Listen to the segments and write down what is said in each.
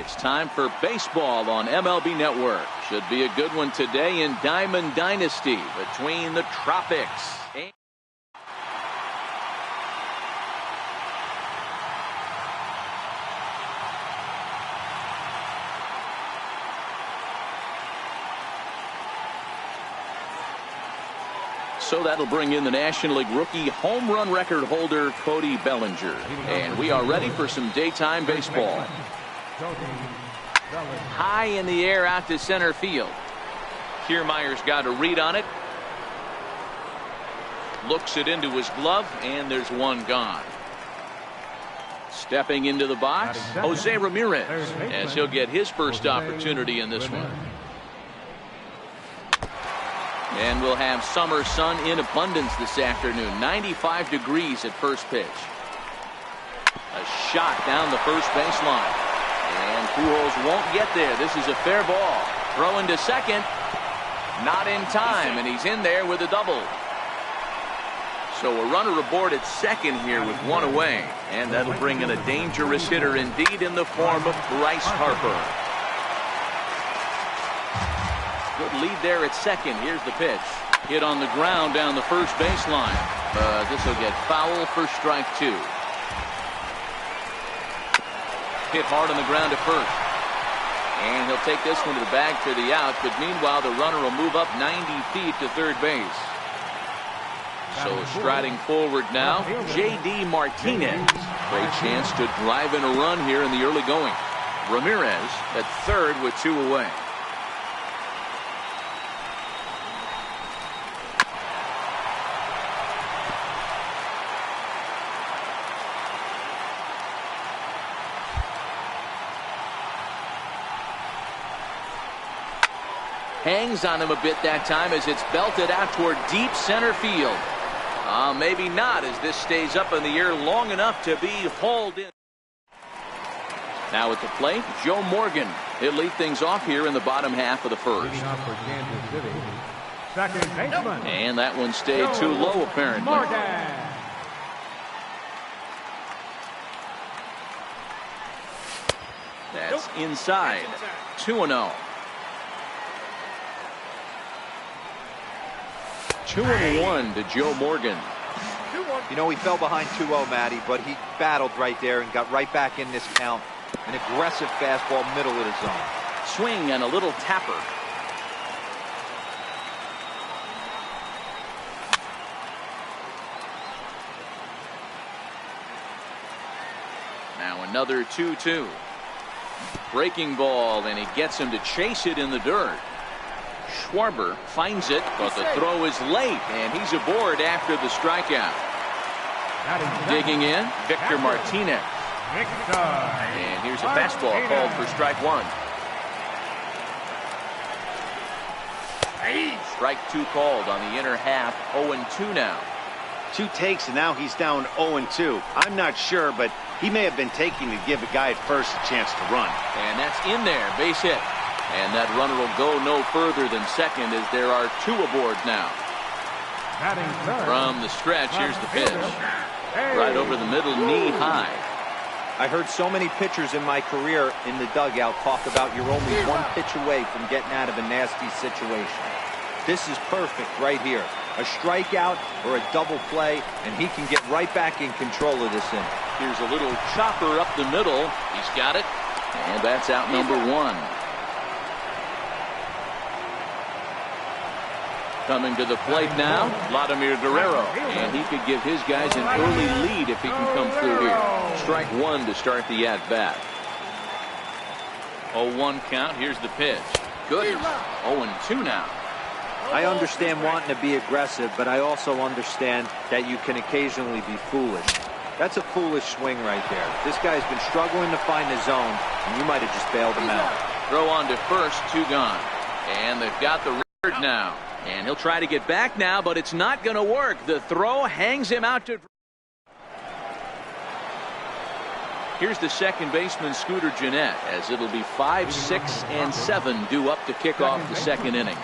It's time for baseball on MLB Network. Should be a good one today in Diamond Dynasty between the Tropics. So that'll bring in the National League rookie home run record holder Cody Bellinger. And we are ready for some daytime baseball. High in the air out to center field. Kiermaier's got a read on it. Looks it into his glove, and there's one gone. Stepping into the box, Jose Ramirez, as he'll get his first opportunity in this one. And we'll have summer sun in abundance this afternoon. 95 degrees at first pitch. A shot down the first baseline. And Pujols won't get there. This is a fair ball. Throwing to second. Not in time, and he's in there with a double. So a runner aboard at second here with one away. And that'll bring in a dangerous hitter indeed in the form of Bryce Harper. Good lead there at second. Here's the pitch. Hit on the ground down the first baseline. This will get foul for strike two. Hit hard on the ground to first. And he'll take this one to the bag for the out. But meanwhile, the runner will move up 90 feet to third base. So striding forward now, J.D. Martinez. Great chance to drive in a run here in the early going. Ramirez at third with two away. Hangs on him a bit that time as it's belted out toward deep center field. Maybe not, as this stays up in the air long enough to be hauled in. Now at the plate, Joe Morgan. He'll lead things off here in the bottom half of the first. And that one stayed too low apparently. That's inside. 2-0. 2-1 to Joe Morgan. You know, he fell behind 2-0, Matty, but he battled right there and got right back in this count. An aggressive fastball, middle of the zone. Swing and a little tapper. Now another 2-2. Breaking ball, and he gets him to chase it in the dirt. Schwarber finds it, but the throw is late, and he's aboard after the strikeout. Digging in, Victor Martinez. And here's a fastball called for strike one. Strike two called on the inner half. 0-2 now. Two takes, and now he's down 0-2. I'm not sure, but he may have been taking to give a guy at first a chance to run. And that's in there, base hit. And that runner will go no further than second as there are two aboard now. From the stretch, here's the pitch. Right over the middle, knee high. I heard so many pitchers in my career in the dugout talk about you're only one pitch away from getting out of a nasty situation. This is perfect right here. A strikeout or a double play, and he can get right back in control of this inning. Here's a little chopper up the middle. He's got it. And that's out number one. Coming to the plate now, Vladimir Guerrero, and he could give his guys an early lead if he can come through here. Strike one to start the at-bat. 0-1 count. Here's the pitch. Good. 0-2 now. I understand wanting to be aggressive, but I also understand that you can occasionally be foolish. That's a foolish swing right there. This guy's been struggling to find the zone, and you might have just bailed him out. Throw on to first, two gone. And they've got the record now. And he'll try to get back now, but it's not going to work. The throw hangs him out to... Here's the second baseman, Scooter Gennett, as it'll be 5, 6, and 7 due up to kick off the second inning.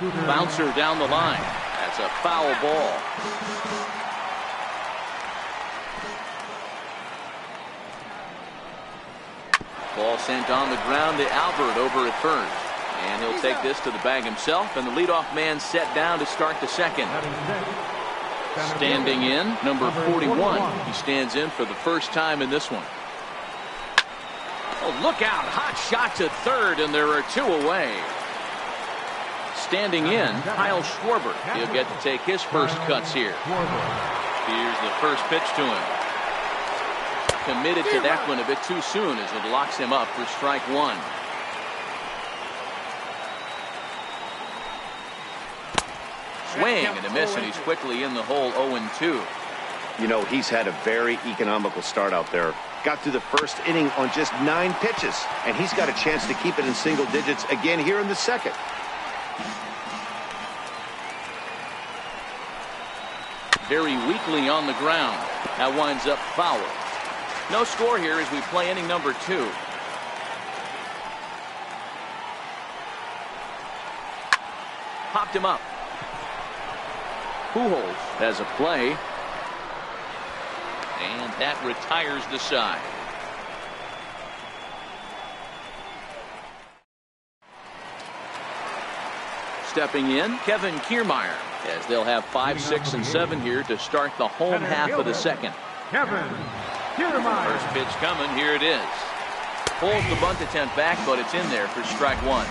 Bouncer down the line. That's a foul ball. Ball sent on the ground to Albert over at first. And he'll take this to the bag himself, and the leadoff man set down to start the second. Standing in, number 41. He stands in for the first time in this one. Oh, look out. Hot shot to third, and there are two away. Standing in, Kyle Schwarber. He'll get to take his first cuts here. Here's the first pitch to him. Committed to that one a bit too soon as it locks him up for strike one. Swing and a miss, and he's quickly in the hole 0-2. You know, he's had a very economical start out there. Got through the first inning on just 9 pitches, and he's got a chance to keep it in single digits again here in the second. Very weakly on the ground. That winds up foul. No score here as we play inning number 2. Popped him up. Pujols has a play. And that retires the side. Stepping in, Kevin Kiermaier, as they'll have 5, 6, and 7 here to start the home half of the second. Kevin Kiermaier. First pitch coming. Here it is. Pulls the bunt attempt back, but it's in there for strike one.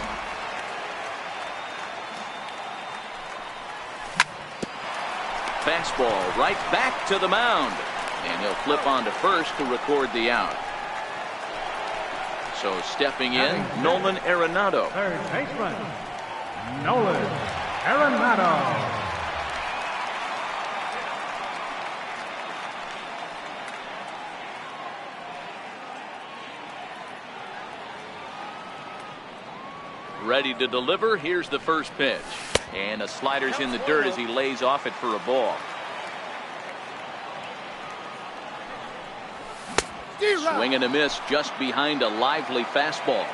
Fastball right back to the mound. And he'll flip on to first to record the out. So stepping in, Nolan Arenado. Third baseman, Nolan Arenado. Ready to deliver. Here's the first pitch. And a slider's in the dirt as he lays off it for a ball. Swing and a miss just behind a lively fastball.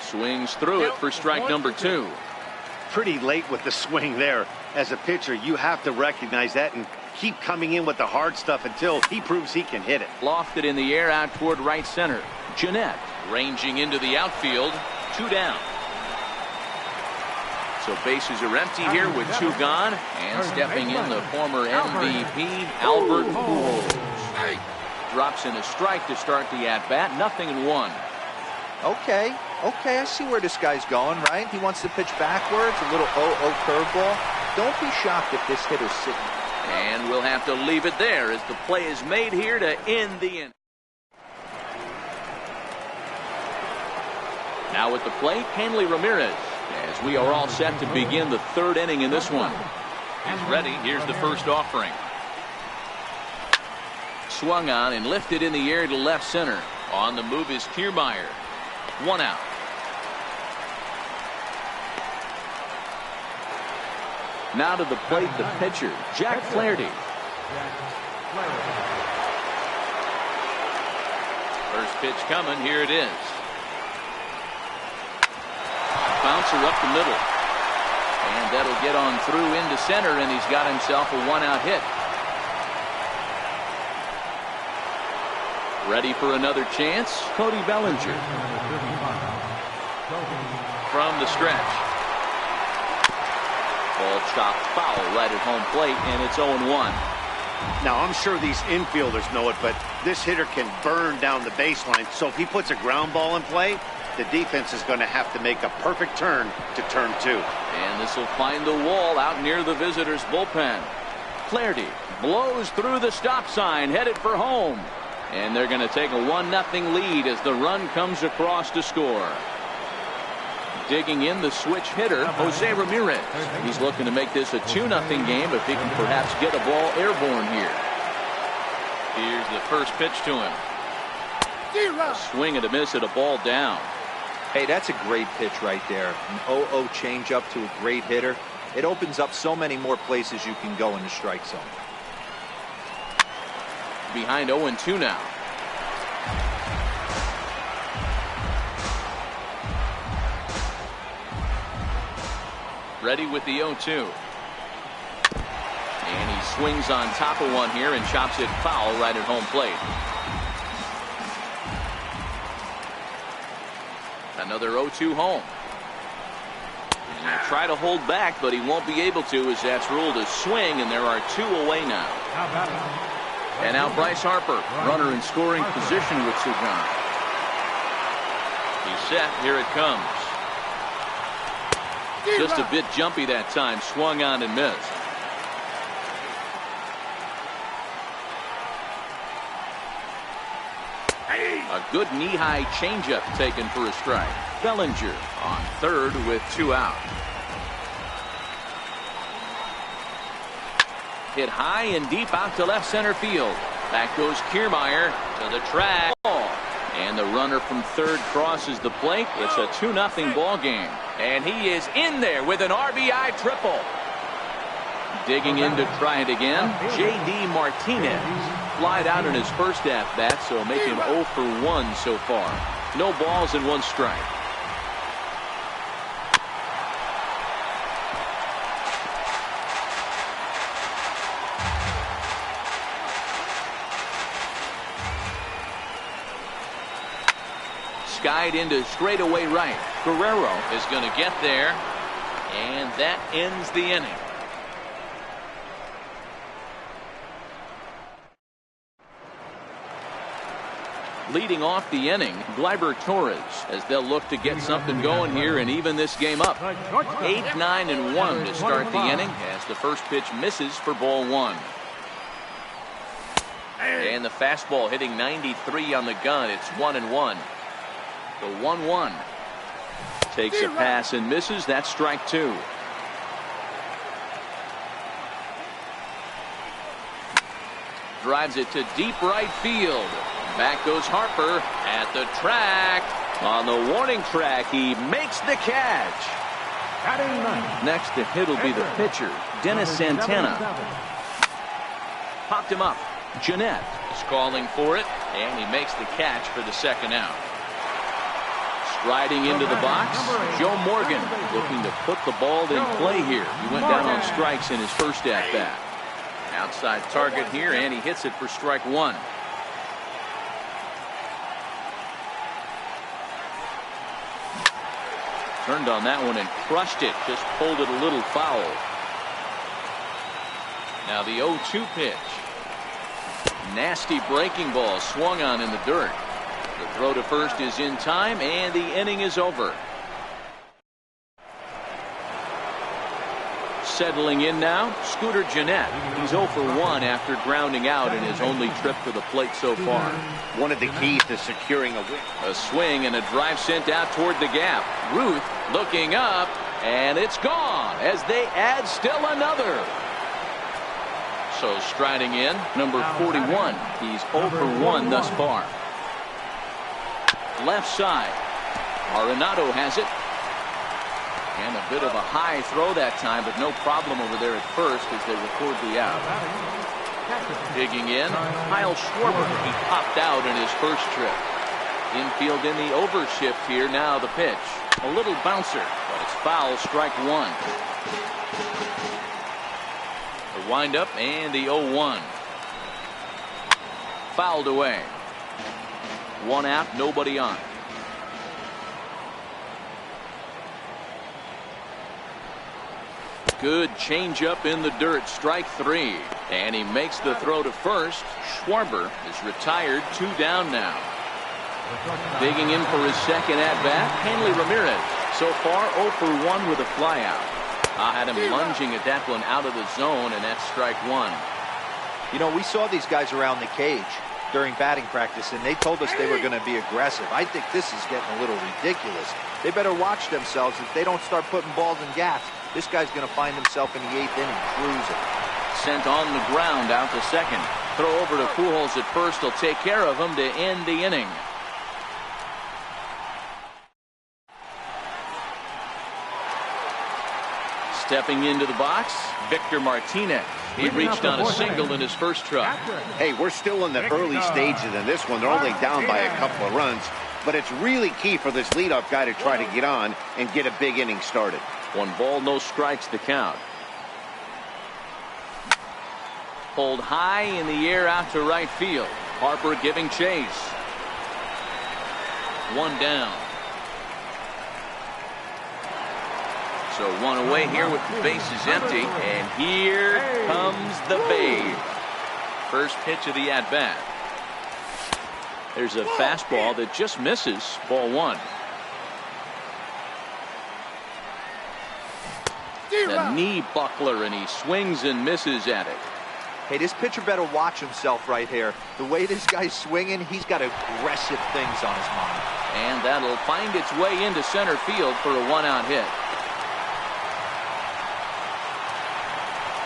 Swings through it for strike number 2. Pretty late with the swing there. As a pitcher, you have to recognize that and keep coming in with the hard stuff until he proves he can hit it. Lofted in the air out toward right center. Jeanette ranging into the outfield. 2 down. So bases are empty here with 2 gone. And stepping in, the former MVP, Albert Pujols. Drops in a strike to start the at-bat. 0-1. Okay, I see where this guy's going, right? He wants to pitch backwards, a little 0-0 curveball. Don't be shocked if this hitter's sitting. And we'll have to leave it there as the play is made here to end the inning. Now at the plate, Hanley Ramirez, as we are all set to begin the 3rd inning in this one. He's ready. Here's the first offering. Swung on and lifted in the air to left center. On the move is Kiermaier. 1 out. Now to the plate, the pitcher, Jack Flaherty. First pitch coming. Here it is. Bouncer up the middle. And that'll get on through into center, and he's got himself a 1-out hit. Ready for another chance, Cody Bellinger. From the stretch. Ball chopped foul right at home plate, and it's 0-1. Now, I'm sure these infielders know it, but this hitter can burn down the baseline. So if he puts a ground ball in play, the defense is going to have to make a perfect turn to turn 2. And this will find the wall out near the visitors' bullpen. Flaherty blows through the stop sign, headed for home. And they're going to take a 1-0 lead as the run comes across to score. Digging in, the switch hitter, Jose Ramirez. He's looking to make this a 2-0 game if he can perhaps get a ball airborne here. Here's the first pitch to him. A swing and a miss at a ball down. Hey, that's a great pitch right there. An 0-0 changeup to a great hitter. It opens up so many more places you can go in the strike zone. Behind 0-2 now. Ready with the 0-2. And he swings on top of one here and chops it foul right at home plate. Another 0-2 home. And he'll try to hold back, but he won't be able to, as that's ruled a swing, and there are 2 away now. And now Bryce Harper, runner in scoring position with Sugan. He's set. Here it comes. Just a bit jumpy that time. Swung on and missed. A good knee-high changeup taken for a strike. Bellinger on third with 2 out. Hit high and deep out to left center field. Back goes Kiermaier to the track. And the runner from third crosses the plate. It's a 2-0 ball game. And he is in there with an RBI triple. Digging in to try it again, J.D. Martinez. Flied out in his first at-bat, so make him 0 for 1 so far. No balls and 1 strike. Skied into straightaway right. Guerrero is going to get there, and that ends the inning. Leading off the inning, Gleyber Torres, as they'll look to get something going here and even this game up. 8, 9, and 1 to start the inning as the first pitch misses for ball 1. And the fastball hitting 93 on the gun. It's 1-1. The 1-1 takes a pass and misses. That's strike 2. Drives it to deep right field. Back goes Harper at the track. On the warning track, he makes the catch. Next to hit will be the pitcher, Dennis Santana. Popped him up. Jeanette is calling for it, and he makes the catch for the second out. Striding into the box, Joe Morgan looking to put the ball in play here. He went down on strikes in his first at-bat. Outside target here, and he hits it for strike 1. Turned on that one and crushed it. Just pulled it a little foul. Now the 0-2 pitch. Nasty breaking ball swung on in the dirt. The throw to first is in time, and the inning is over. Settling in now, Scooter Gennett. He's 0 for 1 after grounding out in his only trip to the plate so far. One of the keys to securing a win. A swing and a drive sent out toward the gap. Ruth looking up, and it's gone as they add still another. So striding in, number 41. He's 0 for 1 thus far. Left side. Arenado has it. And a bit of a high throw that time, but no problem over there at first as they record the out. Digging in, Kyle Schwarber. He popped out in his first trip. Infield in the overshift here. Now the pitch. A little bouncer, but it's foul. Strike 1. The windup and the 0-1. Fouled away. 1 out, nobody on. Good changeup in the dirt. Strike 3. And he makes the throw to first. Schwarber is retired. 2 down now. Digging in for his second at-bat, Hanley Ramirez. So far 0 for 1 with a flyout. I had him lunging at that one out of the zone, and that's strike 1. You know, we saw these guys around the cage during batting practice, and they told us they were going to be aggressive. I think this is getting a little ridiculous. They better watch themselves. If they don't start putting balls in gaps, this guy's going to find himself in the 8th inning cruising. Sent on the ground out to second. Throw over to Pujols at first. He'll take care of him to end the inning. Stepping into the box, Victor Martinez. He reached on a single in his first truck. Hey, we're still in the early stages in this one. They're only down by a couple of runs, but it's really key for this leadoff guy to try to get on and get a big inning started. 1 ball, no strikes to count. Pulled high in the air out to right field. Harper giving chase. One down. So one away here with the bases empty. And here comes the Babe. First pitch of the at-bat. There's a fastball that just misses. Ball one. The knee buckler, and he swings and misses at it. Hey, this pitcher better watch himself right here. The way this guy's swinging, he's got aggressive things on his mind. And that'll find its way into center field for a one-out hit.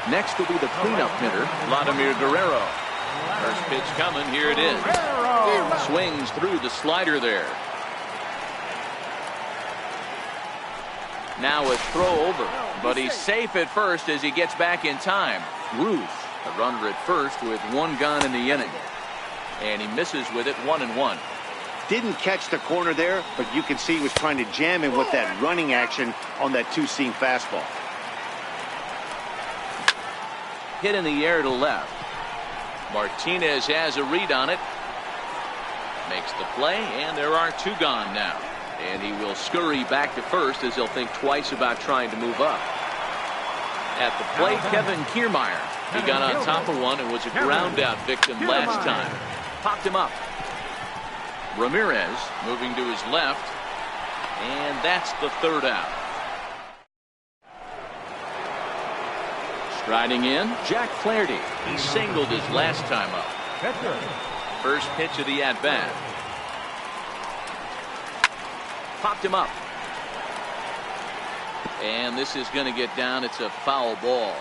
Next will be the cleanup hitter, Vladimir Guerrero. First pitch coming, here it is. Swings through the slider there. Now a throw over, but he's safe at first as he gets back in time. Ruth, a runner at first with one gone in the inning. And he misses with it, 1-1. Didn't catch the corner there, but you can see he was trying to jam him with that running action on that two-seam fastball. Hit in the air to left. Martinez has a read on it. Makes the play, and there are two gone now. And he will scurry back to first as he'll think twice about trying to move up. At the plate, Kevin Kiermaier. He got on top of one and was a ground out victim last time. Popped him up. Ramirez moving to his left. And that's the third out. Striding in, Jack Flaherty. He singled his last time up. First pitch of the at-bat. Popped him up. And this is going to get down. It's a foul ball.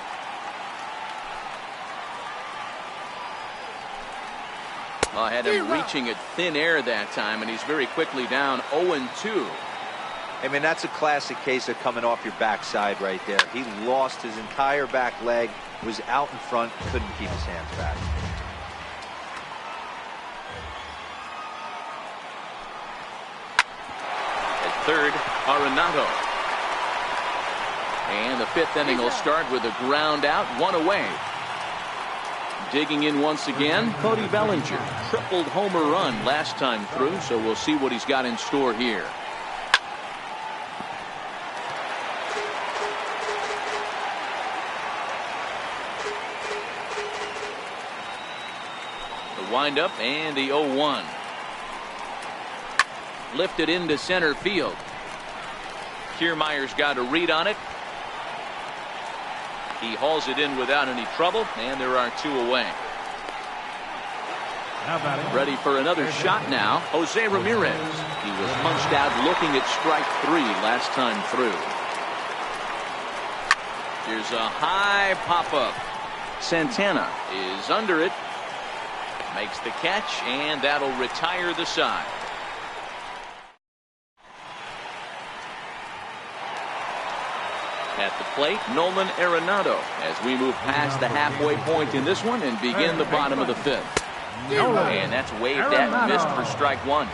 I had him reaching at thin air that time, and he's very quickly down 0-2. I mean, that's a classic case of coming off your backside right there. He lost his entire back leg, was out in front, couldn't keep his hands back. At third, Arenado. And the fifth inning will start with a ground out, one away. Digging in once again, Cody Bellinger. Tripled homer run last time through, so we'll see what he's got in store here. The windup and the 0-1. Lifted into center field. Kiermaier's got a read on it. He hauls it in without any trouble, and there are two away. Ready for another shot now, Jose Ramirez. He was punched out looking at strike three last time through. Here's a high pop-up. Santana is under it. Makes the catch, and that'll retire the side. At the plate, Nolan Arenado as we move past the halfway point in this one and begin the bottom of the fifth. And that's waved at and missed for strike one.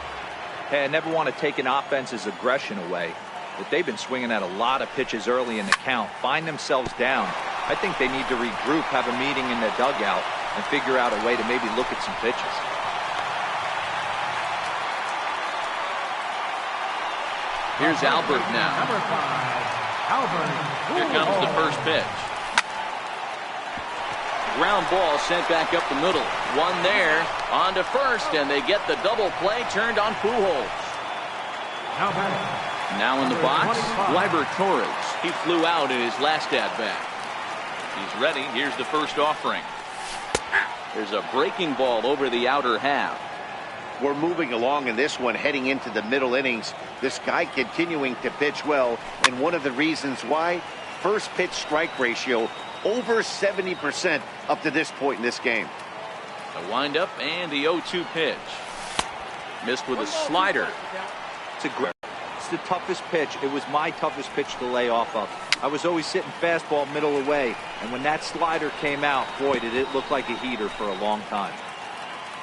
Hey, I never want to take an offense's aggression away, but they've been swinging at a lot of pitches early in the count, find themselves down. I think they need to regroup, have a meeting in the dugout, and figure out a way to maybe look at some pitches. Here's Albert now. Number 5. Here comes the first pitch. Ground ball sent back up the middle. One there, on to first, and they get the double play turned on Pujols. Now in the box, Gleyber Torres. He flew out in his last at-bat. He's ready. Here's the first offering. There's a breaking ball over the outer half. We're moving along in this one, heading into the middle innings. This guy continuing to pitch well, and one of the reasons why, first pitch strike ratio over 70% up to this point in this game. The windup and the 0-2 pitch. Missed with a slider. It's the toughest pitch. It was my toughest pitch to lay off of. I was always sitting fastball middle away, and when that slider came out, boy, did it look like a heater for a long time.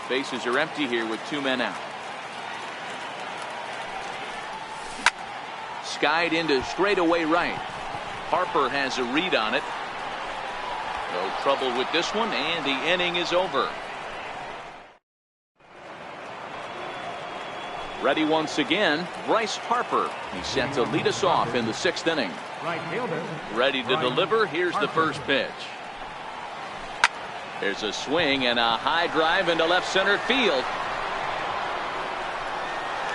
Bases are empty here with two men out. Skied into straightaway right. Harper has a read on it. trouble with this one, and the inning is over. Ready once again, Bryce Harper. He's set to lead us off in the 6th inning. Right fielder. Ready to deliver. Here's the first pitch. There's a swing and a high drive into left center field.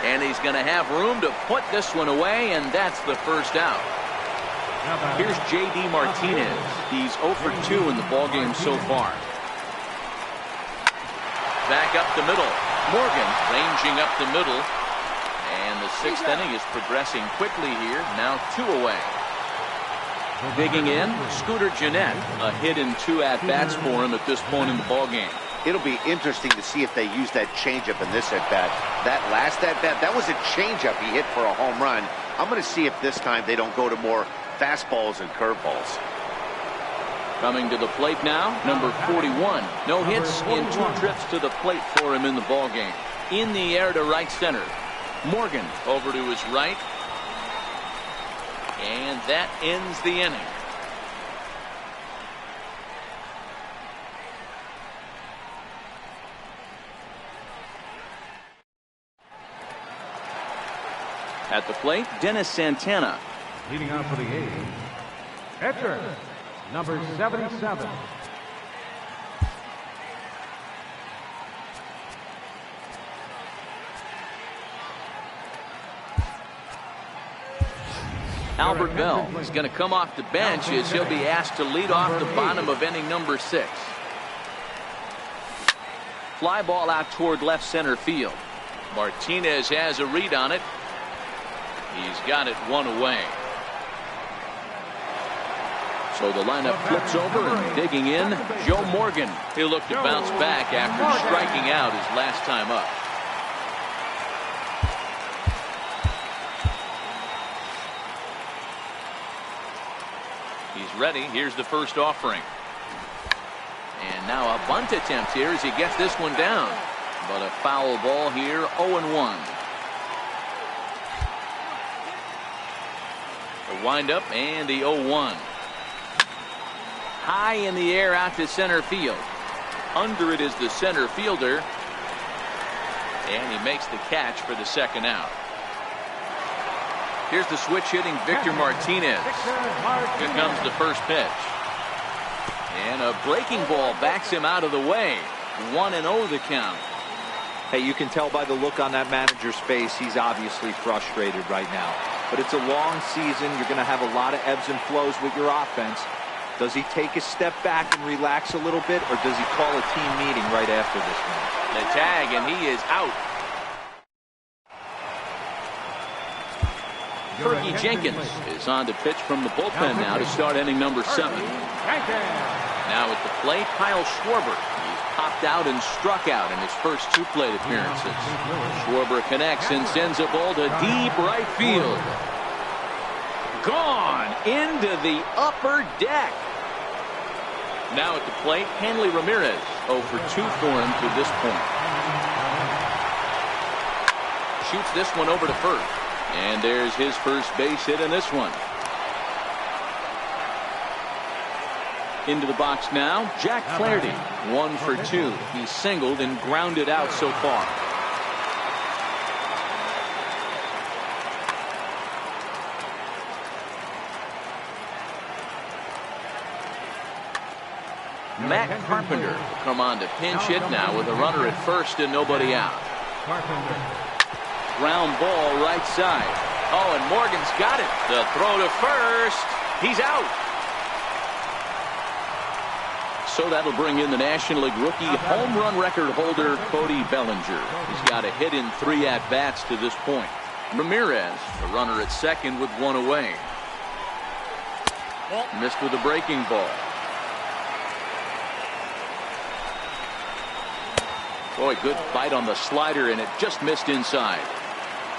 And he's going to have room to put this one away, and that's the first out. Here's J.D. Martinez. He's 0 for 2 in the ballgame so far. Back up the middle. Morgan ranging up the middle. And the 6th inning is progressing quickly here. Now 2 away. Digging in, Scooter Gennett. A hit and 2 at-bats for him at this point in the ballgame. It'll be interesting to see if they use that changeup in this at-bat. That last at-bat, that was a changeup he hit for a home run. I'm going to see if this time they don't go to more fastballs and curveballs. Coming to the plate now, number 41. No hits in 2 trips to the plate for him in the ballgame. In the air to right center. Morgan over to his right. And that ends the inning. At the plate, Dennis Santana. Leading out for the A's, pitcher, number 77. Albert Bell is going to come off the bench as he'll be asked to lead off the bottom of inning number 6. Fly ball out toward left center field. Martinez has a read on it. He's got it 1 away. So the lineup flips over, and digging in, Joe Morgan. He'll look to bounce back after striking out his last time up. He's ready. Here's the first offering. And now a bunt attempt here as he gets this one down. But a foul ball here, 0-1. The windup and the 0-1. High in the air out to center field. Under it is the center fielder. And he makes the catch for the 2nd out. Here's the switch hitting Victor Martinez. Here comes the first pitch. And a breaking ball backs him out of the way. 1-0 the count. Hey, you can tell by the look on that manager's face, he's obviously frustrated right now. But it's a long season. You're going to have a lot of ebbs and flows with your offense. Does he take a step back and relax a little bit, or does he call a team meeting right after this one? The tag, and he is out. Fergie Jenkins is on to pitch from the bullpen now to start inning number 7. Now at the plate, Kyle Schwarber. He's popped out and struck out in his first 2 plate appearances. Schwarber connects and sends a ball to deep right field. Gone into the upper deck. Now at the plate, Hanley Ramirez. 0 for 2 for him to this point. Shoots this one over to first. And there's his first base hit in this one. Into the box now, Jack Flaherty. 1 for 2. He's singled and grounded out so far. Matt Carpenter will come on to pinch hit now with a runner at first and nobody out. Ground ball right side. Oh, and Morgan's got it. The throw to first. He's out. So that'll bring in the National League rookie home run record holder Cody Bellinger. He's got a hit in 3 at-bats to this point. Ramirez, the runner at second with 1 away. Missed with a breaking ball. Boy, good bite on the slider, and it just missed inside.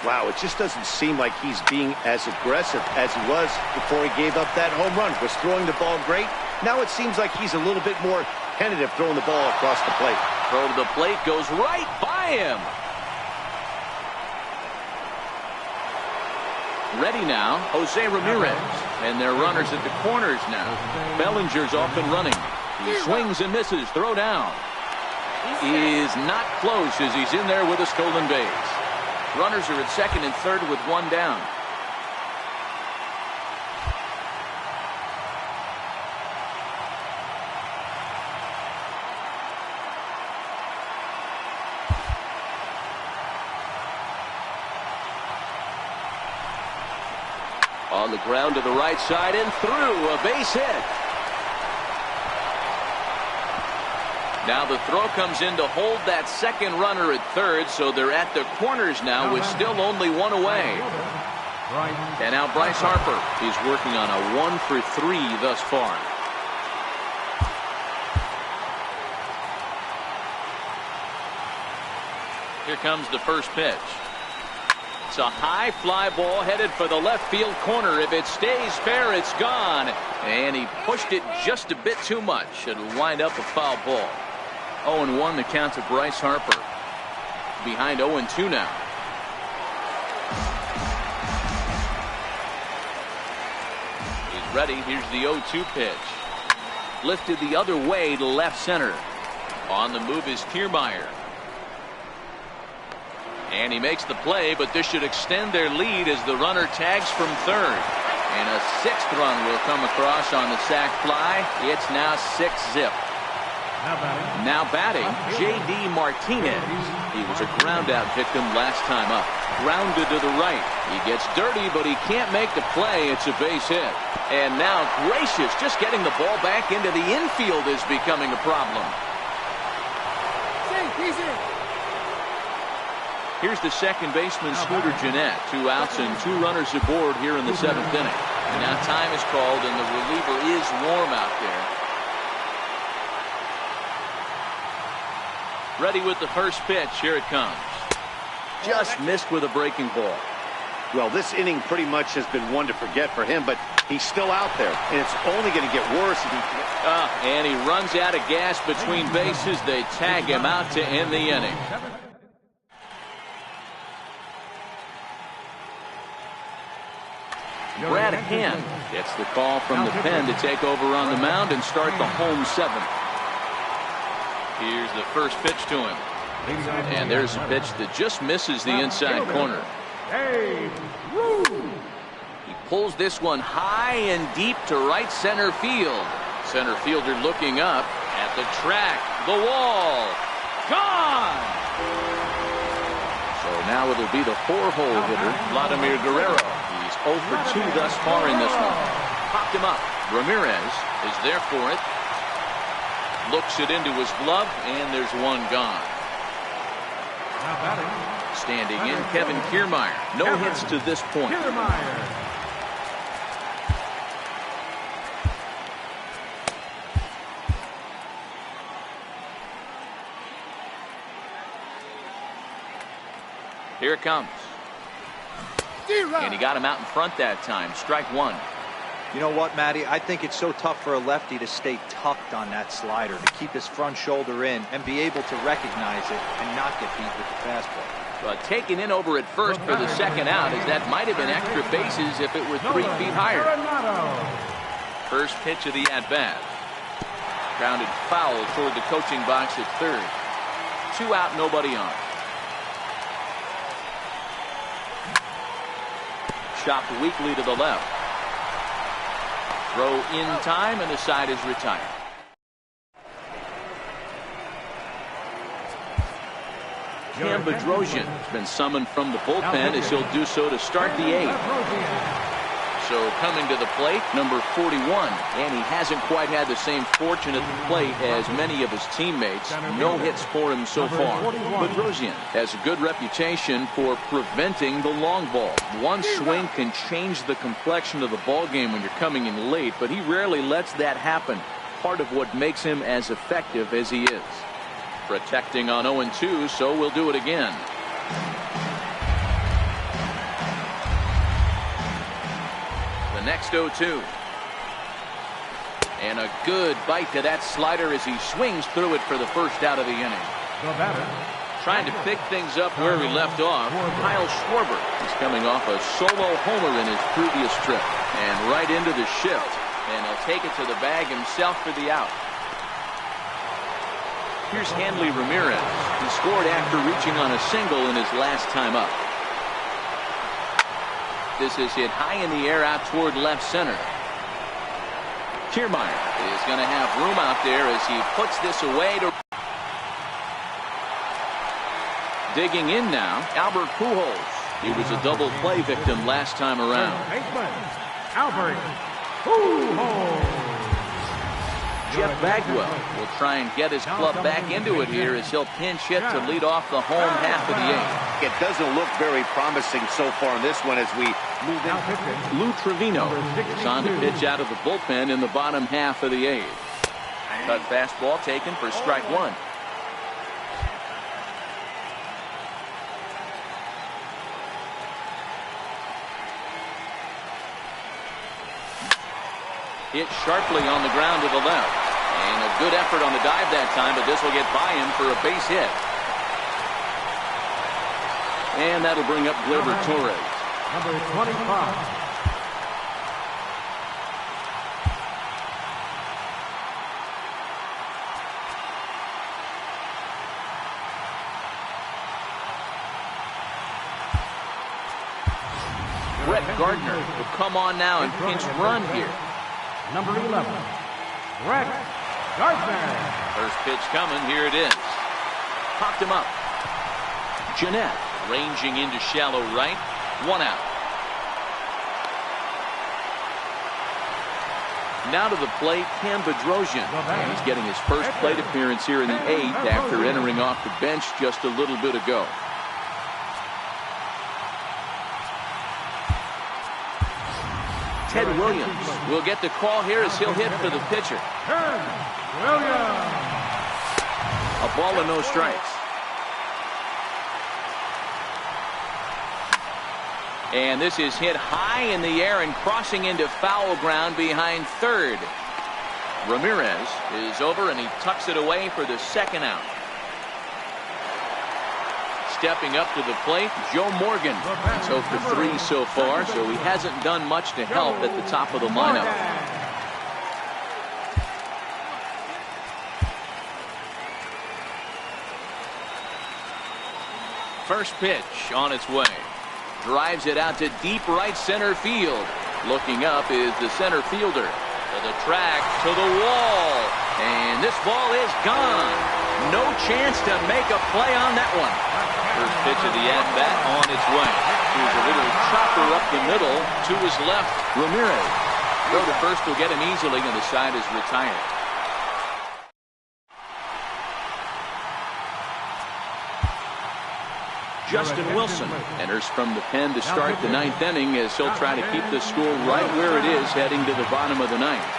Wow, it just doesn't seem like he's being as aggressive as he was before he gave up that home run. Was throwing the ball great. Now it seems like he's a little bit more tentative throwing the ball across the plate. Throw to the plate goes right by him. Ready now, Jose Ramirez. And they're runners at the corners now. Bellinger's off and running. He swings and misses. Throw down. Is not close as he's in there with a stolen base. Runners are at second and third with one down. On the ground to the right side and through. A base hit. Now the throw comes in to hold that second runner at third, so they're at the corners now with still only one away. And now Bryce Harper is working on a 1-for-3 thus far. Here comes the first pitch. It's a high fly ball headed for the left field corner. If it stays fair, it's gone. And he pushed it just a bit too much. It'll wind up a foul ball. 0-1 the count to Bryce Harper. Behind 0-2 now. He's ready. Here's the 0-2 pitch. Lifted the other way to left center. On the move is Kiermaier. And he makes the play, but this should extend their lead as the runner tags from third. And a sixth run will come across on the sac fly. It's now 6-zip. Now batting, J.D. Martinez. He was a ground-out victim last time up. Grounded to the right. He gets dirty, but he can't make the play. It's a base hit. And now Gracious just getting the ball back into the infield is becoming a problem. Here's the second baseman, Scooter Gennett. 2 outs and 2 runners aboard here in the 7th inning. And now time is called, and the reliever is warm out there. Ready with the first pitch. Here it comes. Just missed with a breaking ball. Well, this inning pretty much has been one to forget for him, but he's still out there, and it's only going to get worse if he... And he runs out of gas between bases. They tag him out to end the inning. Brad Hand gets the call from the pen to take over on the mound and start the home 7th. Here's the first pitch to him. And there's a pitch that just misses the inside corner. He pulls this one high and deep to right center field. Center fielder looking up at the track. The wall. Gone! So now it'll be the 4-hole hitter, Vladimir Guerrero. 0 for 2 thus far in this one. Popped him up. Ramirez is there for it. Looks it into his glove, and there's one gone. Standing in, Kevin Kiermaier. No hits to this point. Here it comes. And he got him out in front that time. Strike 1. You know what, Matty? I think it's so tough for a lefty to stay tucked on that slider, to keep his front shoulder in and be able to recognize it and not get beat with the fastball. But taken in over at first for the second out, as that might have been extra bases if it were 3 feet higher. First pitch of the at-bat. Grounded foul toward the coaching box at third. 2 out, nobody on. Chopped weakly to the left. Throw in time, and the side is retired. Cam Bedrosian has been summoned from the bullpen as he'll do so to start the 8th. So coming to the plate, number 41, and he hasn't quite had the same fortune at the plate as many of his teammates. No hits for him so far. Bedrosian has a good reputation for preventing the long ball. One swing can change the complexion of the ball game when you're coming in late, but he rarely lets that happen. Part of what makes him as effective as he is. Protecting on 0-2, so we'll do it again. The next 0-2. And a good bite to that slider as he swings through it for the first out of the inning. Trying to pick things up where we left off, Kyle Schwarber is coming off a solo homer in his previous trip. And right into the shift. And he'll take it to the bag himself for the out. Here's Hanley Ramirez. He scored after reaching on a single in his last time up. This is hit high in the air out toward left center. Kiermaier is going to have room out there as he puts this away. Digging in now, Albert Pujols. He was a double play victim last time around. Albert Pujols. Jeff Bagwell will try and get his club back into it here as he'll pinch hit to lead off the home half of the 8th. It doesn't look very promising so far in this one as we move in. Lou Trevino is on to pitch out of the bullpen in the bottom half of the 8th. Cut fastball taken for strike 1. Hit sharply on the ground to the left. And a good effort on the dive that time, but this will get by him for a base hit. And that'll bring up Gleyber Torres. Number 25. Brett Gardner will come on now and pinch run here. Number 11, Brett Gardner. First pitch coming. Here it is. Popped him up. Jeanette ranging into shallow right. 1 out. Now to the plate, Cam Bedrosian. And he's getting his first plate appearance here in the 8th after entering off the bench just a little bit ago. Ted Williams will get the call here as he'll hit for the pitcher. Ted Williams. A ball and no strikes. And this is hit high in the air and crossing into foul ground behind third. Ramirez is over and he tucks it away for the 2nd out. Stepping up to the plate, Joe Morgan. He's 0 for 3 so far, so he hasn't done much to help at the top of the lineup. First pitch on its way. Drives it out to deep right center field. Looking up is the center fielder. To the track, to the wall. And this ball is gone. No chance to make a play on that one. First pitch of the at-bat on its way. Here's a little chopper up the middle to his left. Ramirez. Throw to first will get him easily, and the side is retired. Justin Wilson enters from the pen to start the 9th inning as he'll try to keep the score right where it is heading to the bottom of the 9th.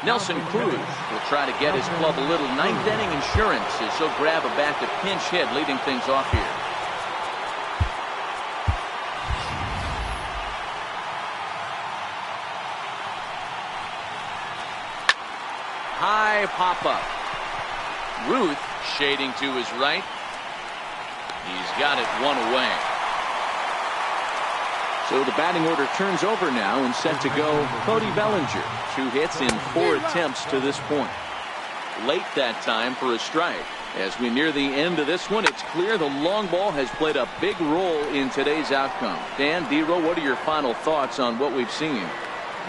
Nelson Cruz will try to get his club a little 9th inning insurance as he'll grab a bat to pinch hit, leading things off here. High pop up. Ruth shading to his right. He's got it 1 away. So the batting order turns over now and set to go Cody Bellinger. 2 hits in 4 attempts to this point. Late that time for a strike. As we near the end of this one, it's clear the long ball has played a big role in today's outcome. Dan, Dero, what are your final thoughts on what we've seen?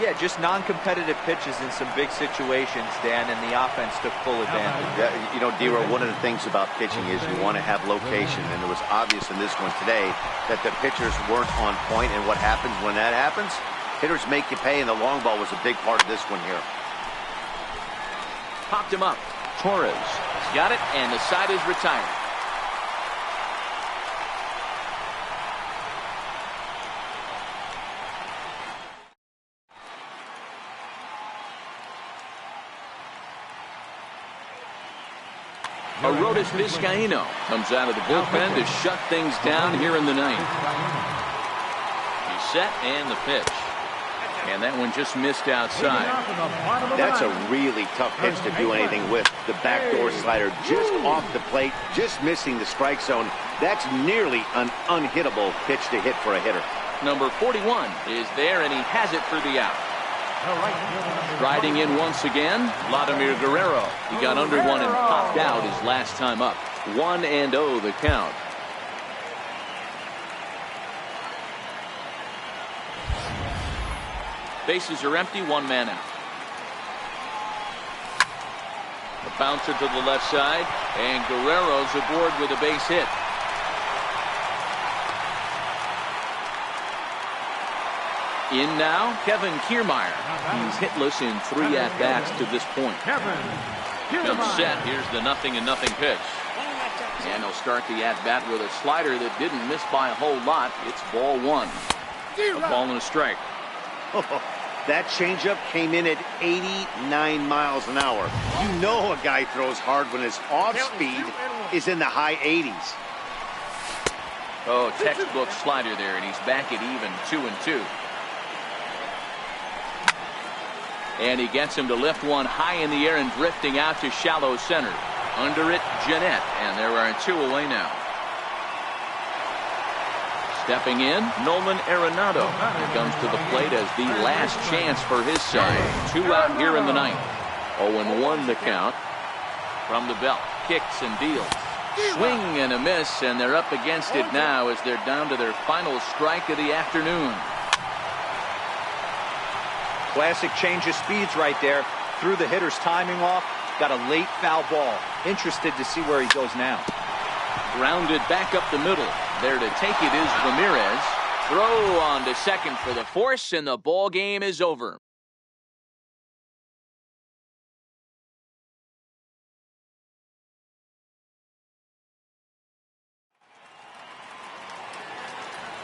Yeah, just non-competitive pitches in some big situations, Dan, and the offense took full advantage. Yeah, you know, Dero, one of the things about pitching is you want to have location, and it was obvious in this one today that the pitchers weren't on point, and what happens when that happens? Hitters make you pay, and the long ball was a big part of this one here. Popped him up. Torres has got it, and the side is retired. Arodys Vizcaino comes out of the bullpen to shut things down here in the 9th. He's set, and the pitch. And that one just missed outside. That's a really tough pitch to do anything with. The backdoor slider just off the plate, just missing the strike zone. That's nearly an unhittable pitch to hit for a hitter. Number 41 is there, and he has it for the out. Riding in once again, Vladimir Guerrero. He got under one and popped out his last time up. 1-0 the count. Bases are empty, one man out. The bouncer to the left side, and Guerrero's aboard with a base hit. In now, Kevin Kiermaier. He's hitless in 3 at-bats to this point. Been set. Here's the 0-0 pitch. And he'll start the at-bat with a slider that didn't miss by a whole lot. It's ball 1. A ball and a strike. That changeup came in at 89 miles an hour. You know a guy throws hard when his off-speed is in the high 80s. Oh, textbook slider there, and he's back at even 2-2. And he gets him to lift one high in the air and drifting out to shallow center. Under it, Jeanette, and there are 2 away now. Stepping in, Nolan Arenado. He comes to the plate as the last chance for his side. 2 out here in the 9th. 0-1 the count. From the belt, kicks and deals. Swing and a miss, and they're up against it now as they're down to their final strike of the afternoon. Classic change of speeds right there. Threw the hitter's timing off. Got a late foul ball. Interested to see where he goes now. Grounded back up the middle. There to take it is Ramirez. Throw on to second for the force, and the ball game is over.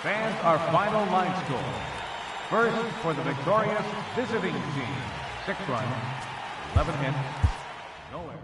Fans, our final line score. First for the victorious visiting team. 6 runs, 11 hits, no errors.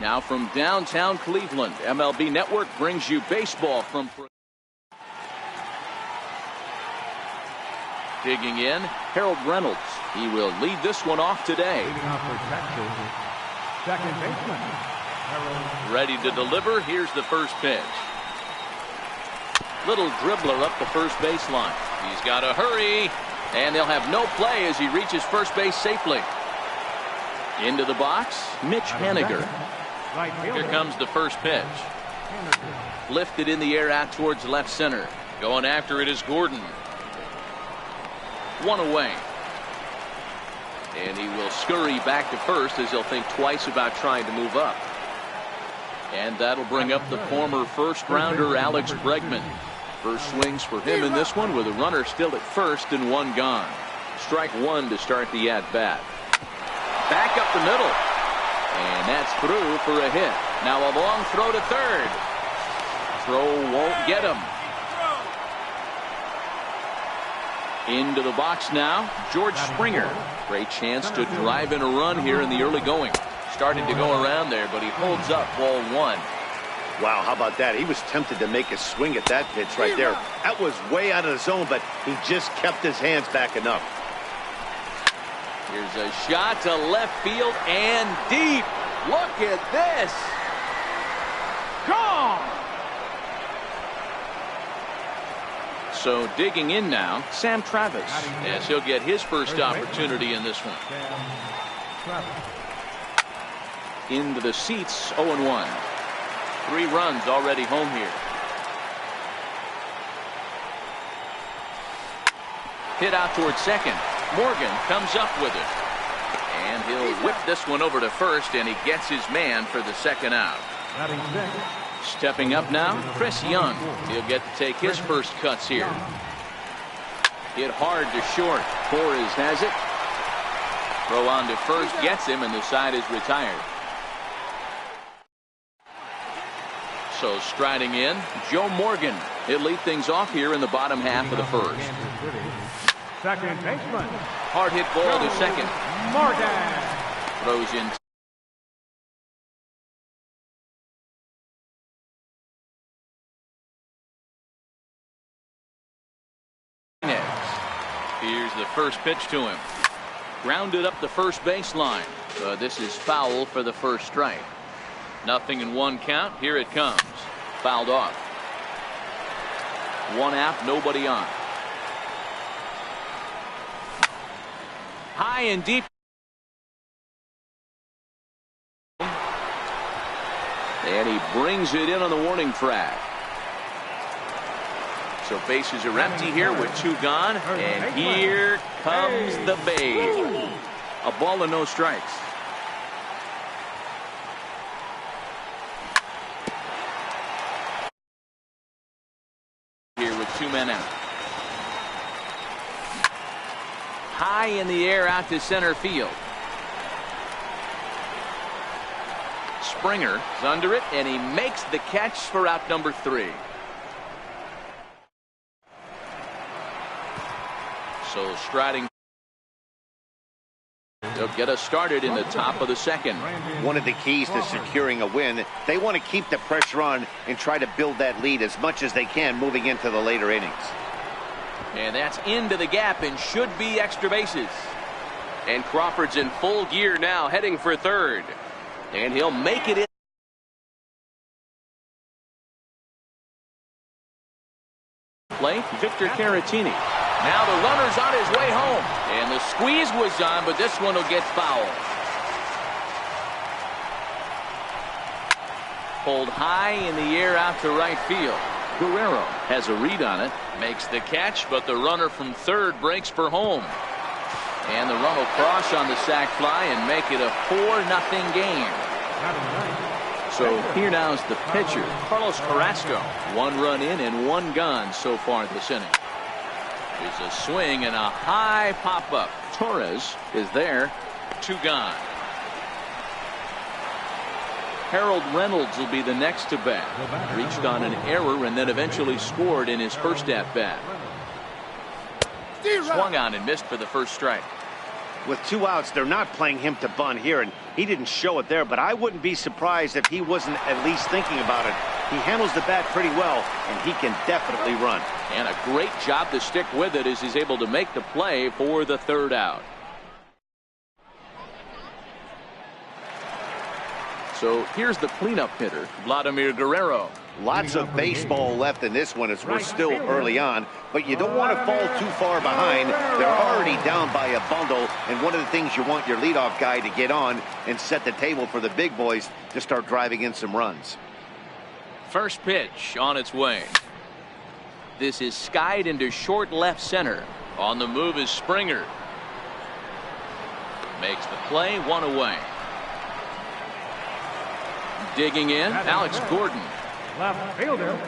Now from downtown Cleveland, MLB Network brings you baseball from... Digging in, Harold Reynolds. He will lead this one off today. Leading off for Texas, second baseman, Harold. Ready to deliver. Here's the first pitch. Little dribbler up the first baseline. He's got to hurry, and they'll have no play as he reaches first base safely. Into the box, Mitch Haniger. Right fielder. Here comes the first pitch. Haniger. Lifted in the air out towards left center. Going after it is Gordon. One away. And he will scurry back to first as he'll think twice about trying to move up. And that'll bring up the former first-rounder Alex Bregman. First swings for him in this one with a runner still at first and one gone. Strike one to start the at-bat. Back up the middle. And that's through for a hit. Now a long throw to third. Throw won't get him. Into the box now, George Springer. Great chance to drive in a run here in the early going. Started to go around there, but he holds up ball one. Wow, how about that? He was tempted to make a swing at that pitch right there. That was way out of the zone, but he just kept his hands back enough. Here's a shot to left field and deep. Look at this. Gone. So digging in now, Sam Travis, as he'll get his first opportunity in this one. Into the seats, 0-1. 3 runs already home here. Hit out towards second. Morgan comes up with it. And he'll whip this one over to first, and he gets his man for the second out. Stepping up now, Chris Young. He'll get to take his first cuts here. Hit hard to short. Torres has it. Throw on to first, gets him, and the side is retired. So striding in, Joe Morgan. He'll lead things off here in the bottom half of the first. Second baseman. Hard hit ball to second. Morgan. Throws in. Here's the first pitch to him. Grounded up the first baseline. This is foul for the first strike. 0-1 count. Here it comes. Fouled off. 1 out, nobody on. High and deep. And he brings it in on the warning track. So bases are empty here with 2 gone. And here comes the Babe. A ball and no strikes. Here with 2 men out. High in the air out to center field. Springer is under it, and he makes the catch for out number 3. So striding. They'll get us started in the top of the second. One of the keys to securing a win, they want to keep the pressure on and try to build that lead as much as they can moving into the later innings. And that's into the gap and should be extra bases. And Crawford's in full gear now, heading for third. And he'll make it in. Play, Victor Caratini. Now the runner's on his way home. And the squeeze was on, but this one will get fouled. Pulled high in the air out to right field. Guerrero has a read on it. Makes the catch, but the runner from third breaks for home. And the run will cross on the sac fly and make it a 4-0 game. So here now is the pitcher, Carlos Carrasco. 1 run in and 1 gone so far this inning. There's a swing and a high pop-up. Torres is there. 2 gone. Harold Reynolds will be the next to bat. Reached on an error and then eventually scored in his first at-bat. Swung on and missed for the first strike. With 2 outs, they're not playing him to bunt here, and he didn't show it there, but I wouldn't be surprised if he wasn't at least thinking about it. He handles the bat pretty well, and he can definitely run. And a great job to stick with it as he's able to make the play for the 3rd out. So here's the cleanup hitter, Vladimir Guerrero. Lots of baseball left in this one as we're still early on, but you don't want to fall too far behind. They're already down by a bundle, and one of the things you want your leadoff guy to get on and set the table for the big boys to start driving in some runs. First pitch on its way. This is skied into short left center. On the move is Springer. Makes the play, 1 away. Digging in, Alex Gordon. Left fielder,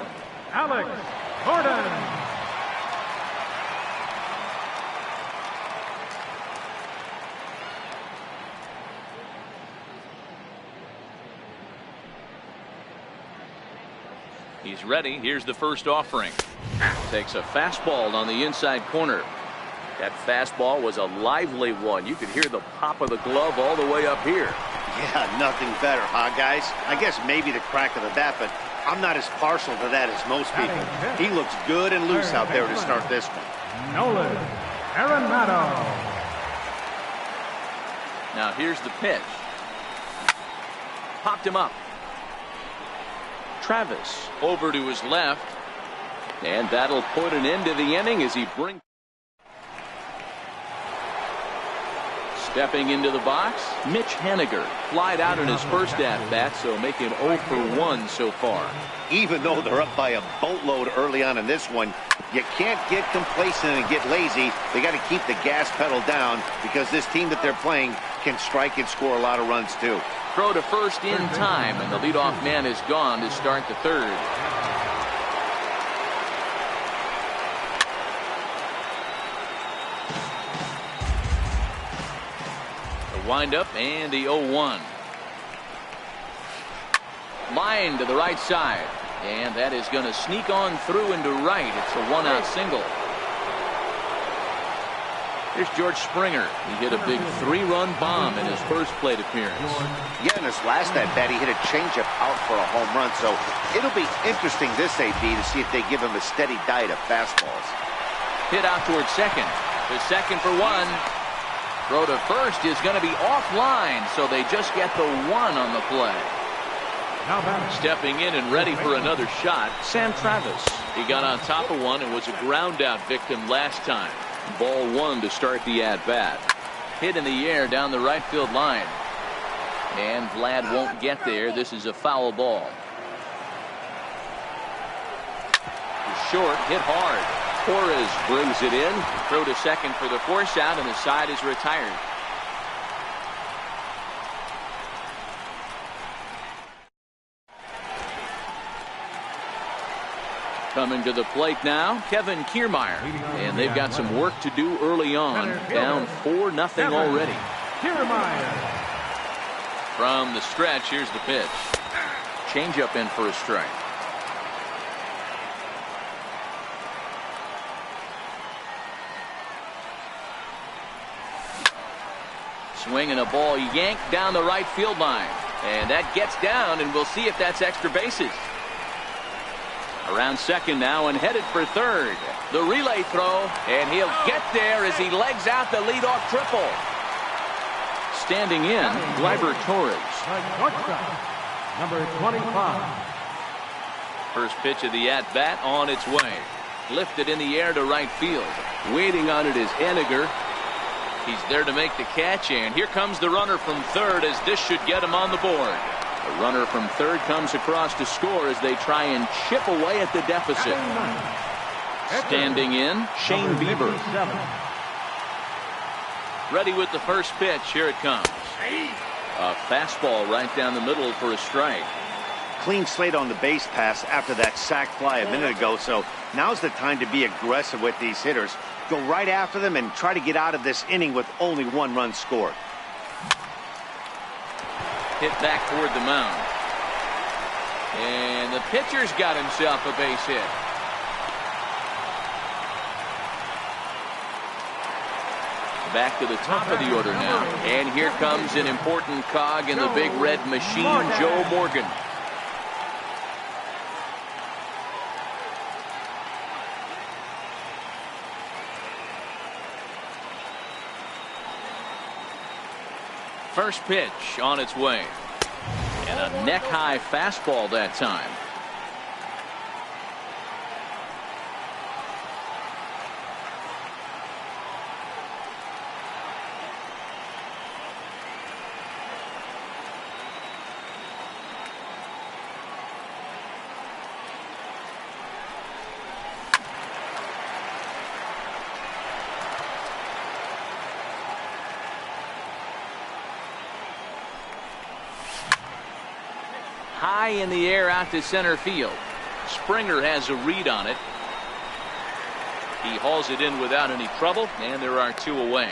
Alex Gordon. He's ready. Here's the first offering. Takes a fastball on the inside corner. That fastball was a lively one. You could hear the pop of the glove all the way up here. Yeah, nothing better, huh, guys? I guess maybe the crack of the bat, but I'm not as partial to that as most people. He looks good and loose out there to start this one. Nolan Arenado. Now here's the pitch. Popped him up. Travis over to his left. And that'll put an end to the inning as he brings. Stepping into the box, Mitch Haniger flied out in his first at-bat, so making 0 for 1 so far. Even though they're up by a boatload early on in this one, you can't get complacent and get lazy. They got to keep the gas pedal down because this team that they're playing can strike and score a lot of runs too. Throw to first in time, and the leadoff man is gone to start the 3rd. Wind up and the 0-1. Line to the right side, and that is going to sneak on through into right. It's a 1-out single. Here's George Springer. He hit a big 3-run bomb in his first plate appearance. Yeah, in his last at bat, he hit a changeup out for a home run, so it'll be interesting this AB to see if they give him a steady diet of fastballs. Hit out towards second. The second for 1. Throw to first is going to be offline, so they just get the 1 on the play. Stepping in and ready for another shot, Sam Travis. He got on top of one and was a ground out victim last time. Ball 1 to start the at-bat. Hit in the air down the right field line. And Vlad won't get there. This is a foul ball. Short, hit hard. Torres brings it in. Throw to second for the force out, and the side is retired. Coming to the plate now, Kevin Kiermaier. And they've got some work to do early on. Down 4-0 already. Kiermaier. From the stretch, here's the pitch. Changeup in for a strike. Swinging a ball yanked down the right field line. And that gets down, and we'll see if that's extra bases. Around second now and headed for third. The relay throw, and he'll get there as he legs out the leadoff triple. Standing in, Gleyber Torres. Number 25. First pitch of the at-bat on its way. Lifted in the air to right field. Waiting on it is Haniger. He's there to make the catch, and here comes the runner from third as this should get him on the board. The runner from third comes across to score as they try and chip away at the deficit. Standing in, Shane Bieber. Ready with the first pitch. Here it comes. A fastball right down the middle for a strike. Clean slate on the base pass after that sac fly a minute ago, so now's the time to be aggressive with these hitters. Go right after them and try to get out of this inning with only 1 run scored. Hit back toward the mound. And the pitcher's got himself a base hit. Back to the top of the order now. And here comes an important cog in the big red machine, Joe Morgan. First pitch on its way. And a neck-high fastball that time. High in the air out to center field. Springer has a read on it. He hauls it in without any trouble, and there are 2 away.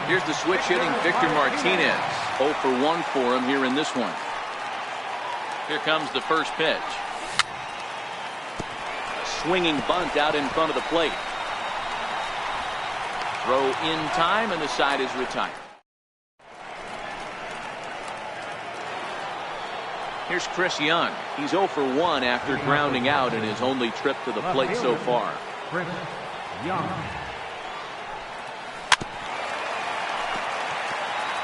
Here's the switch hitting Victor Martinez. 0 for 1 for him here in this one. Here comes the first pitch. A swinging bunt out in front of the plate. Throw in time, and the side is retired. Here's Chris Young. He's 0 for 1 after grounding out in his only trip to the plate so far. Chris Young.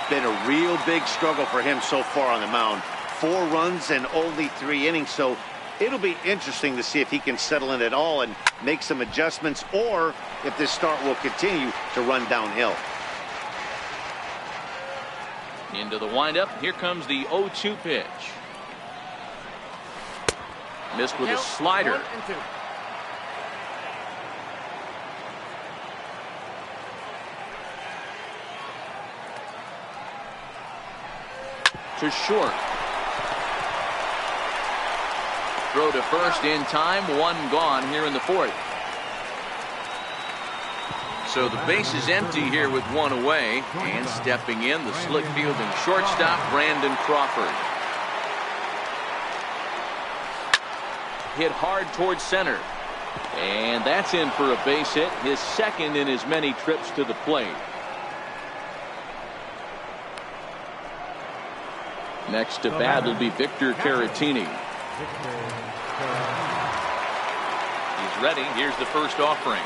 Been a real big struggle for him so far on the mound. 4 runs and only 3 innings, so it'll be interesting to see if he can settle in at all and make some adjustments, or if this start will continue to run downhill. Into the windup. Here comes the 0-2 pitch. Missed with a slider. To short. Throw to first in time. 1 gone here in the 4th. So the base is empty here with 1 away. And stepping in, the slick fielding shortstop, Brandon Crawford. Hit hard towards center. And that's in for a base hit, his 2nd in as many trips to the plate. Next to bat will be Victor Caratini. He's ready. Here's the first offering.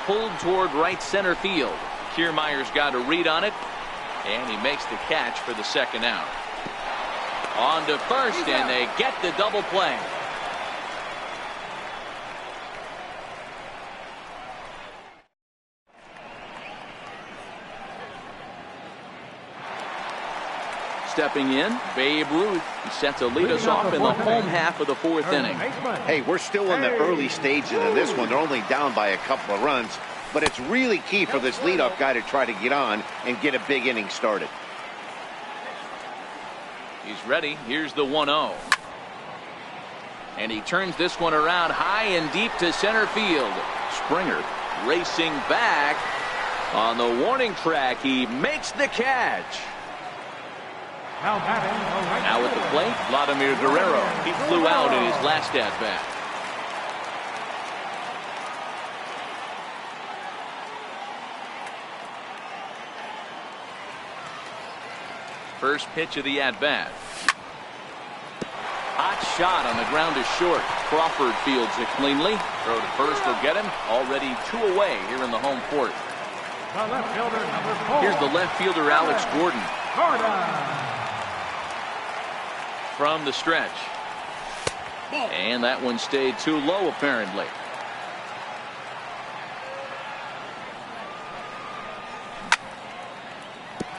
Pulled toward right center field. Kiermaier's got a read on it, and he makes the catch for the 2nd out. On to first, and they get the double play. Stepping in, Babe Ruth. He's set to lead us off in the home half of the 4th inning. Hey, we're still in the early stages of this one. They're only down by a couple of runs, but it's really key for this leadoff guy to try to get on and get a big inning started. He's ready. Here's the 1-0. And he turns this one around high and deep to center field. Springer racing back. On the warning track, he makes the catch. Now batting. Now at the plate, Vladimir Guerrero. He flew out in his last at-bat. First pitch of the at-bat. Hot shot on the ground to short. Crawford fields it cleanly. Throw to first will get him. Already 2 away here in the home 4th. The left fielder, number 4. Here's the left fielder, Alex Gordon. From the stretch. And that one stayed too low, apparently.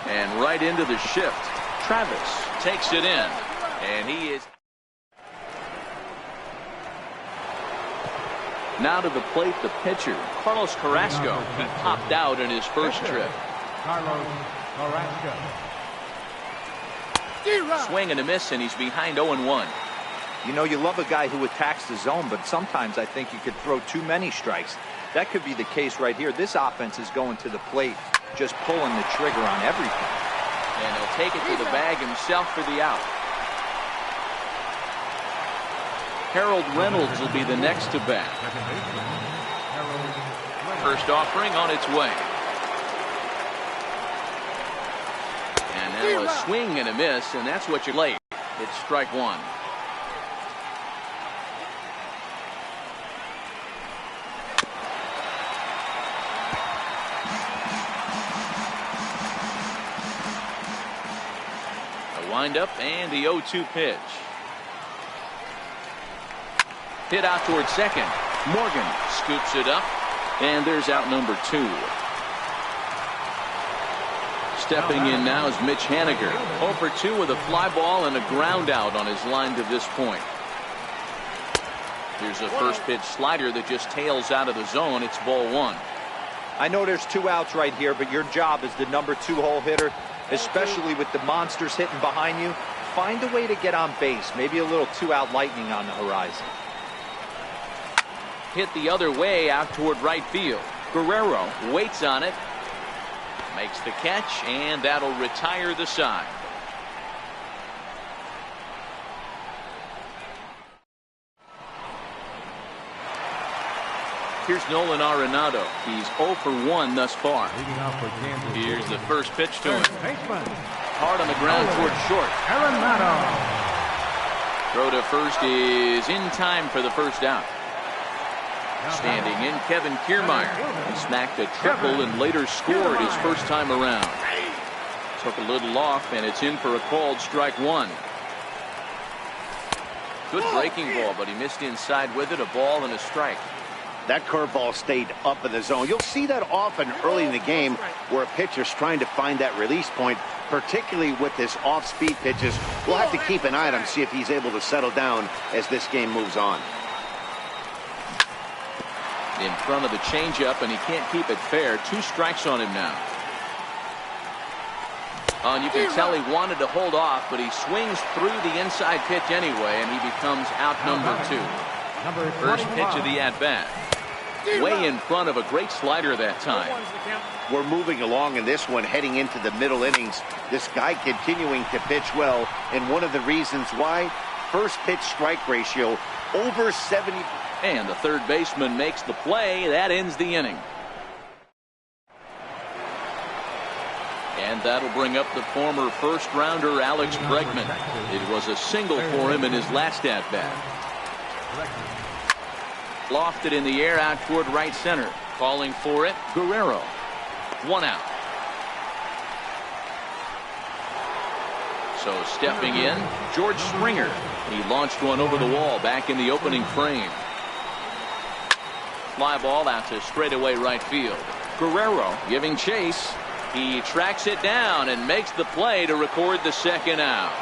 And right into the shift. Travis takes it in. And he is. Now to the plate, the pitcher, Carlos Carrasco. He popped out in his first trip. Carlos Carrasco. Swing and a miss, and he's behind 0-1. You know, you love a guy who attacks the zone, but sometimes I think you could throw too many strikes. That could be the case right here. This offense is going to the plate, just pulling the trigger on everything. And he'll take it to the bag himself for the out. Harold Reynolds will be the next to bat. First offering on its way. And now a swing and a miss, and that's what you're late. It's strike one. A windup and the 0-2 pitch. Hit out towards second. Morgan scoops it up, and there's out number 2. Stepping in now is Mitch Haniger. 0 for 2 with a fly ball and a ground out on his line to this point. Here's a first pitch slider that just tails out of the zone. It's ball 1. I know there's 2 outs right here, but your job as the number 2 hole hitter, especially with the monsters hitting behind you, find a way to get on base. Maybe a little 2-out lightning on the horizon. Hit the other way out toward right field. Guerrero waits on it. Makes the catch, and that'll retire the side. Here's Nolan Arenado. He's 0 for 1 thus far. Here's the first pitch to him. Hard on the ground toward short. Throw to first is in time for the first out. Standing in, Kevin Kiermaier. He smacked a triple and later scored his first time around. Took a little off, and it's in for a called strike 1. Good breaking ball, but he missed inside with it. A ball and a strike. That curveball stayed up in the zone. You'll see that often early in the game where a pitcher's trying to find that release point, particularly with his off-speed pitches. We'll have to keep an eye on him, see if he's able to settle down as this game moves on. In front of the changeup, and he can't keep it fair. 2 strikes on him now. And you can tell he wanted to hold off, but he swings through the inside pitch anyway, and he becomes out number 2. First pitch of the at-bat. Way in front of a great slider that time. We're moving along in this one, heading into the middle innings. This guy continuing to pitch well, and one of the reasons why, first pitch strike ratio over 70. And the third baseman makes the play. That ends the inning. And that'll bring up the former first-rounder Alex Bregman. It was a single for him in his last at-bat. Lofted in the air out toward right center. Calling for it, Guerrero. 1 out. So stepping in, George Springer. He launched one over the wall back in the opening frame. Fly ball out to straightaway right field. Guerrero giving chase. He tracks it down and makes the play to record the second out.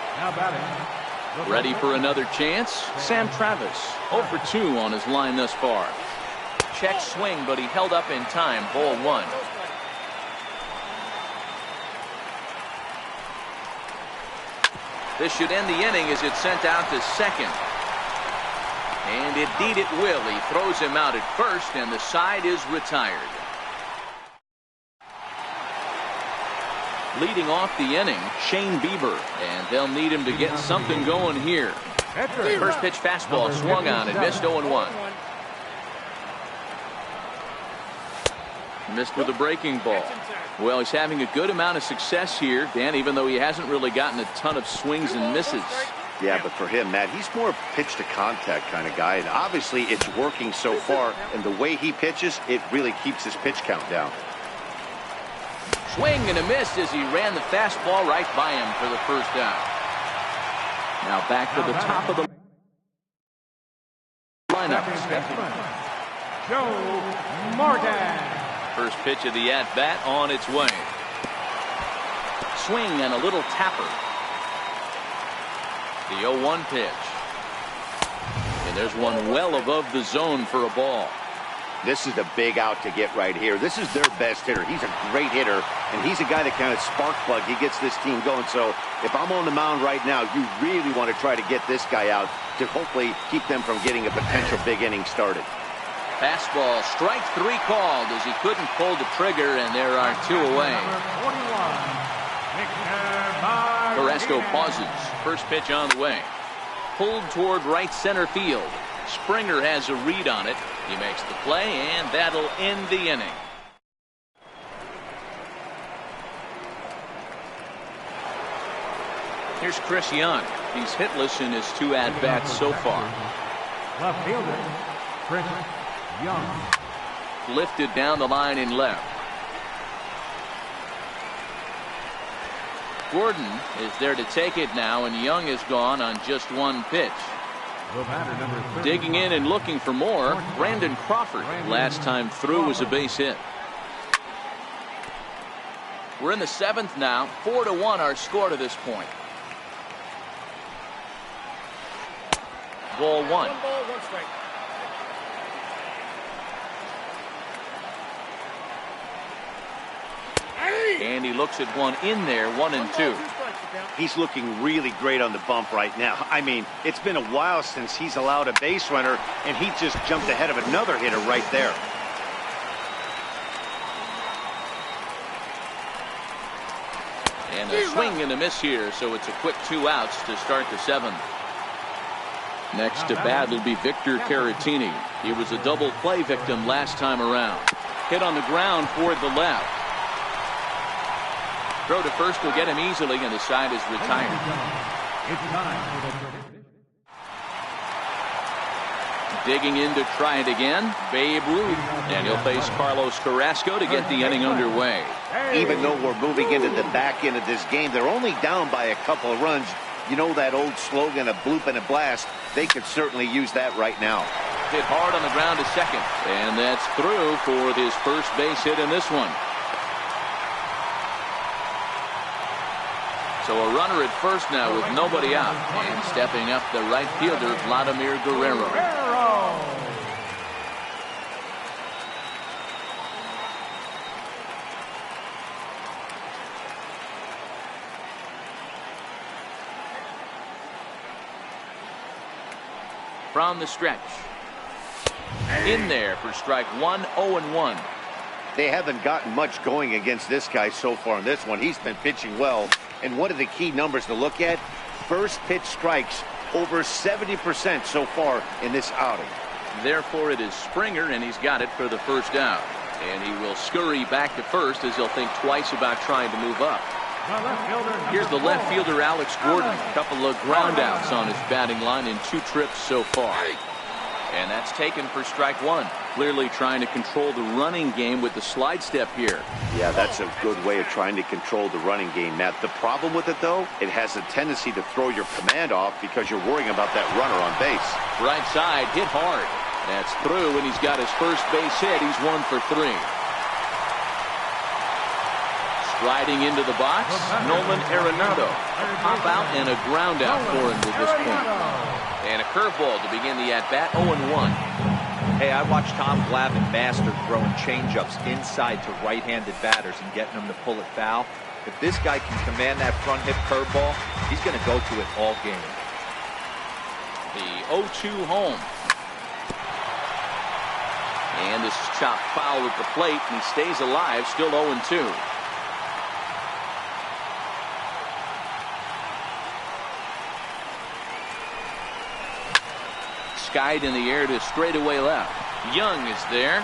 Ready for another chance? Sam Travis. 0 for 2 on his line thus far. Check swing, but he held up in time. Ball 1. This should end the inning as it's sent out to second. And indeed it will. He throws him out at first, and the side is retired. Leading off the inning, Shane Bieber, and they'll need him to get something going here. First pitch fastball swung on and missed. 0-1. Missed with a breaking ball. Well, he's having a good amount of success here, Dan, even though he hasn't really gotten a ton of swings and misses. Yeah, but for him, Matt, he's more pitch to contact kind of guy, and obviously it's working so far, and the way he pitches, it really keeps his pitch count down. Swing and a miss as he ran the fastball right by him for the first out. Now back to the top of the lineup. Joe Morgan. First pitch of the at-bat on its way. Swing and a little tapper. The 0-1 pitch. And there's one well above the zone for a ball. This is a big out to get right here. This is their best hitter. He's a great hitter, and he's a guy that kind of spark plug. He gets this team going. So if I'm on the mound right now, you really want to try to get this guy out to hopefully keep them from getting a potential big inning started. Fastball, strike 3 called as he couldn't pull the trigger, and there are 2 away. Carrasco pauses. First pitch on the way. Pulled toward right center field. Springer has a read on it. He makes the play, and that'll end the inning. Here's Chris Young. He's hitless in his 2 at-bats so far. Left fielder, Chris Young. Lifted down the line in left. Gordon is there to take it now, and Young is gone on just 1 pitch. The batter, number 30. Digging in and looking for more, Brandon Crawford. Last time through was a base hit. We're in the 7th now. 4-1 our score to this point. Ball 1. 1 ball, 1 strike. And he looks at one in there, 1-2. He's looking really great on the bump right now. I mean, it's been a while since he's allowed a base runner, and he just jumped ahead of another hitter right there. And a swing and a miss here, so it's a quick 2 outs to start the 7th. Next to bat will be Victor Caratini. He was a double play victim last time around. Hit on the ground toward the left. Throw to first will get him easily, and the side is retired. It's time for the Digging in to try it again, Babe Ruth. And he'll face Carlos Carrasco to get the inning underway. Even though we're moving into the back end of this game, they're only down by a couple of runs. You know that old slogan, a bloop and a blast? They could certainly use that right now. Hit hard on the ground to second. And that's through for his first base hit in this one. So a runner at first now with nobody out. And stepping up the right fielder, Vladimir Guerrero. From the stretch. In there for strike 1, 0-1. They haven't gotten much going against this guy so far in this one. He's been pitching well. And one of the key numbers to look at, first pitch strikes over 70% so far in this outing. Therefore, it is Springer, and he's got it for the first out. And he will scurry back to first as he'll think twice about trying to move up. Here's the left fielder, Alex Gordon. A couple of ground outs on his batting line in 2 trips so far. And that's taken for strike 1. Clearly trying to control the running game with the slide step here. Yeah, that's a good way of trying to control the running game, Matt. The problem with it, though, it has a tendency to throw your command off because you're worrying about that runner on base. Right side, hit hard. That's through, and he's got his first base hit. He's 1 for 3. Striding into the box, Nolan Arenado. A pop out and a ground out for him to this point. And a curveball to begin the at-bat, 0-1. Hey, I watched Tom Glavine master throwing changeups inside to right-handed batters and getting them to pull it foul. If this guy can command that front hip curveball, he's going to go to it all game. The 0-2 home. And this is chopped foul at the plate, and he stays alive, still 0-2. Skied in the air to straightaway left. Young is there.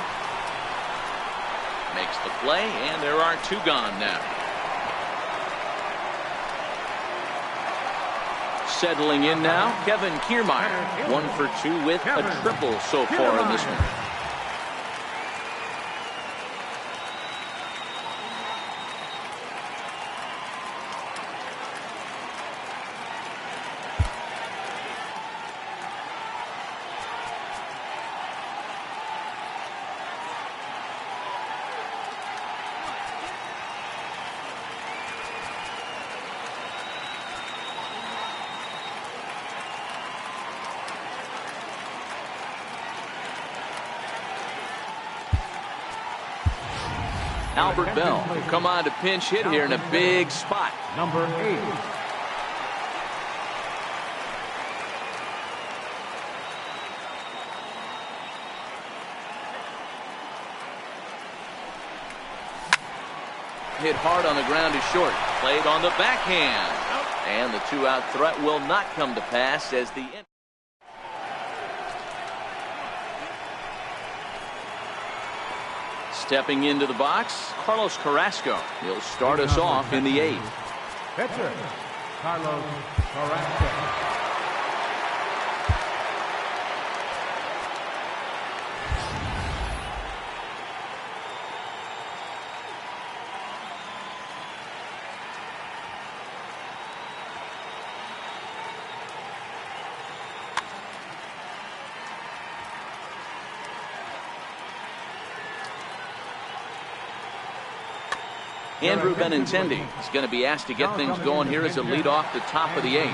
Makes the play, and there are 2 gone now. Settling in now, Kevin Kiermaier. 1 for 2 with a triple so far in this one. Albert Bell will come on to pinch hit here in a big spot. Number 8. Hit hard on the ground to short. Played on the backhand. And the 2-out threat will not come to pass as the Stepping into the box, Carlos Carrasco. He'll start us off in the 8th. Pitcher, Carlos Carrasco. Andrew Benintendi is going to be asked to get things going here as a lead off the top of the 8th.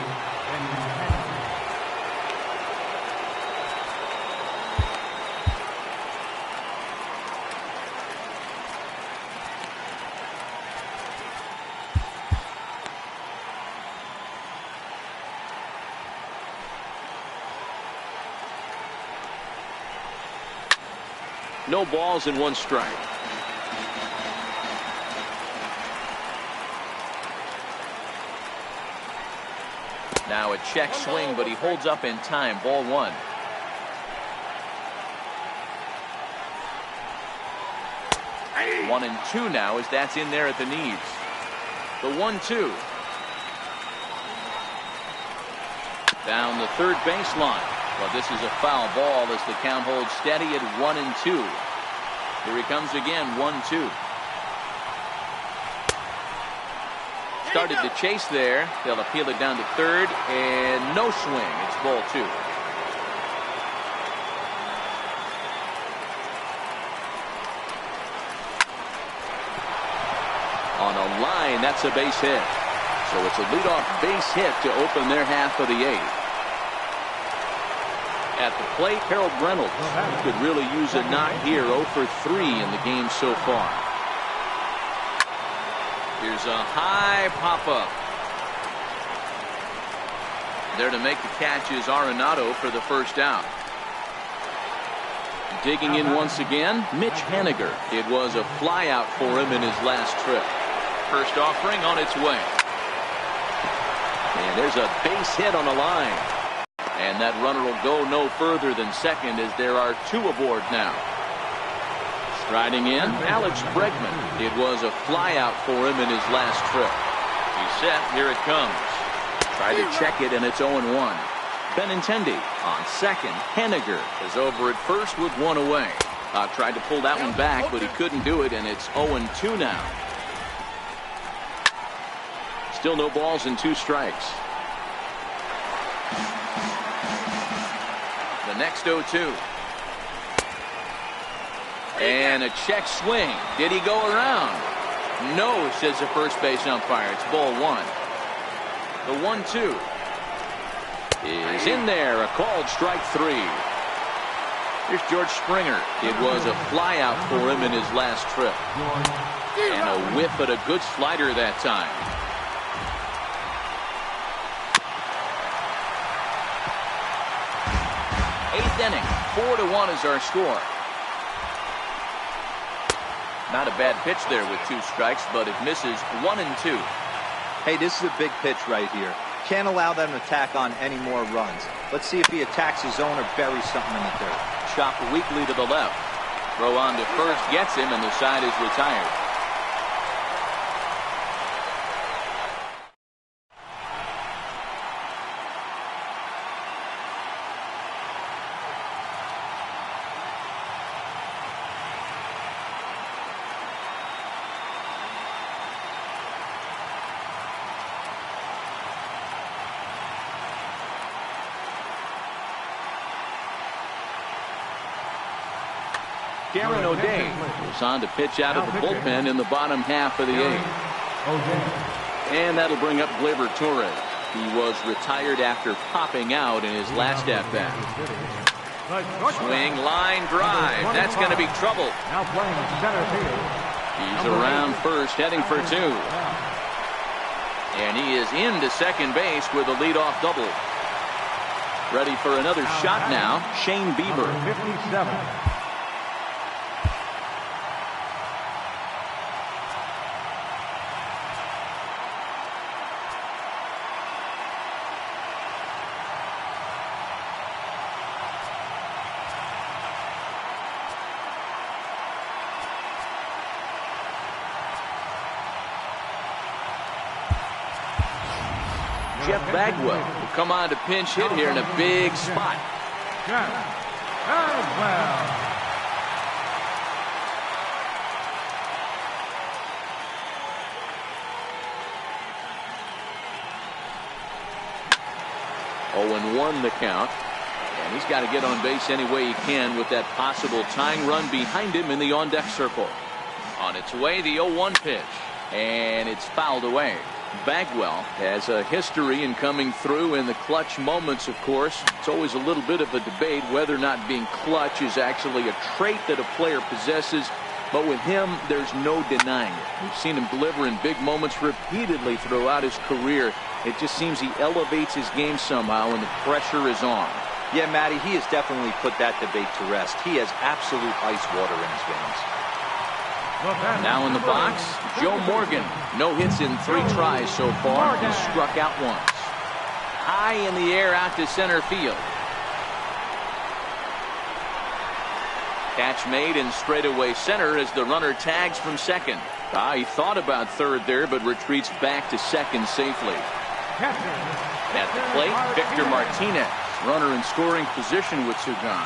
No balls and 1 strike. Now a check swing, but he holds up in time. Ball 1. One and 2 now as that's in there at the knees. The 1-2. Down the third baseline. Well, this is a foul ball as the count holds steady at 1-2. Here he comes again, 1-2. Started to chase there. They'll appeal it down to third, and no swing. It's ball 2. On a line, that's a base hit. So it's a leadoff base hit to open their half of the 8th. At the plate, Harold Reynolds could really use a knock here. 0 for 3 in the game so far. Here's a high pop-up. There to make the catch is Arenado for the first out. Digging in once again, Mitch Haniger. It was a flyout for him in his last trip. First offering on its way. And there's a base hit on the line. And that runner will go no further than second as there are 2 aboard now. Striding in, Alex Bregman. It was a flyout for him in his last trip. He's set. Here it comes. Try to check it, and it's 0-1. Benintendi on second. Haniger is over at first with 1 away. Tried to pull that one back, but he couldn't do it, and it's 0-2 now. Still no balls and 2 strikes. The next 0-2. And a check swing. Did he go around? No, says the first base umpire. It's ball 1. The 1-2 is in there. A called strike 3. Here's George Springer. It was a flyout for him in his last trip. And a whiff at a good slider that time. 8th inning. 4-1 is our score. Not a bad pitch there with 2 strikes, but it misses 1-2. Hey, this is a big pitch right here. Can't allow them to tack on any more runs. Let's see if he attacks his zone or buries something in the dirt. Chop weakly to the left. Throw on to first gets him, and the side is retired. Aaron O'Day goes on to pitch out of the bullpen in the bottom half of the 8th. And that'll bring up Gleyber Torres. He was retired after popping out in his last at-bat. Swing, line drive. That's going to be trouble. Now playing center field. He's around first, heading for 2. And he is into second base with a leadoff double. Ready for another shot now, Shane Bieber. 57. Jeff Bagwell will come on to pinch hit here in a big spot. Jeff Bagwell. 0-1 the count. And he's got to get on base any way he can with that possible tying run behind him in the on-deck circle. On its way, the 0-1 pitch. And it's fouled away. Bagwell has a history in coming through in the clutch moments, of course. It's always a little bit of a debate whether or not being clutch is actually a trait that a player possesses. But with him, there's no denying it. We've seen him deliver in big moments repeatedly throughout his career. It just seems he elevates his game somehow when the pressure is on. Yeah, Matty, he has definitely put that debate to rest. He has absolute ice water in his veins. Now in the box, Joe Morgan. No hits in 3 tries so far. He struck out once. High in the air out to center field. Catch made in straightaway center as the runner tags from second. He thought about third there, but retreats back to second safely. At the plate, Victor Martinez. Runner in scoring position with Sugan.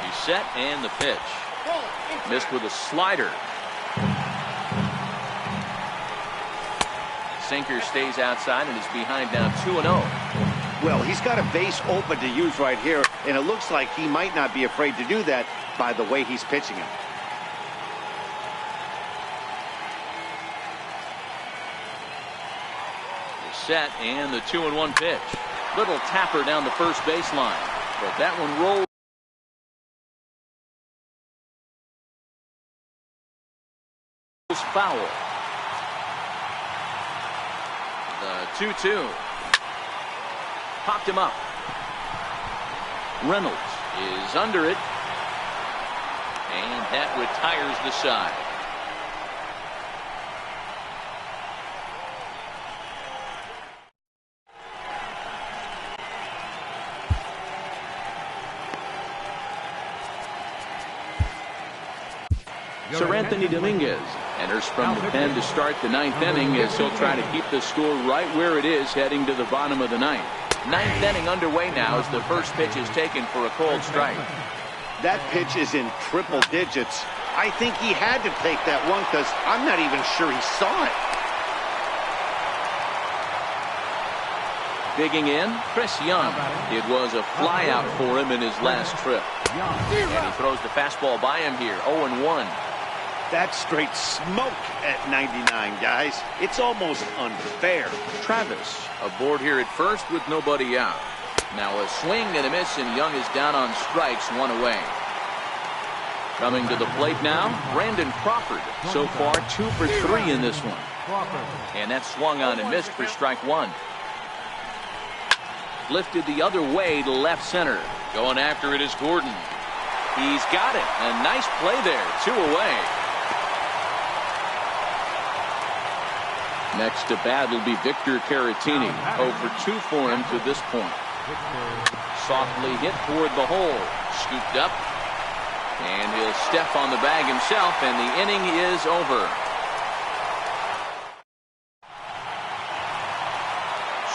He's set and the pitch. Missed with a slider. Sinker stays outside and is behind now 2-0. Well, he's got a base open to use right here, and it looks like he might not be afraid to do that by the way he's pitching him. Set and the 2-1 pitch. Little tapper down the first baseline, but that one rolled foul. The 2-2 popped him up. Reynolds is under it, and that retires the side. Sir Anthony Dominguez enters from the pen to start the 9th inning as he'll try to keep the score right where it is heading to the bottom of the 9th. 9th inning underway now as the first pitch is taken for a cold strike. That pitch is in triple digits. I think he had to take that one because I'm not even sure he saw it. Digging in, Chris Young. It was a fly out for him in his last trip. And he throws the fastball by him here, 0-1. That's straight smoke at 99, guys. It's almost unfair. Travis aboard here at first with nobody out. Now a swing and a miss, and Young is down on strikes, 1 away. Coming to the plate now, Brandon Crawford. So far 2 for 3 in this one. And that swung on and missed for strike 1. Lifted the other way to left center. Going after it is Gordon. He's got it. A nice play there. 2 away. Next to bat will be Victor Caratini. 0 for 2 for him to this point. Softly hit toward the hole. Scooped up. And he'll step on the bag himself, and the inning is over.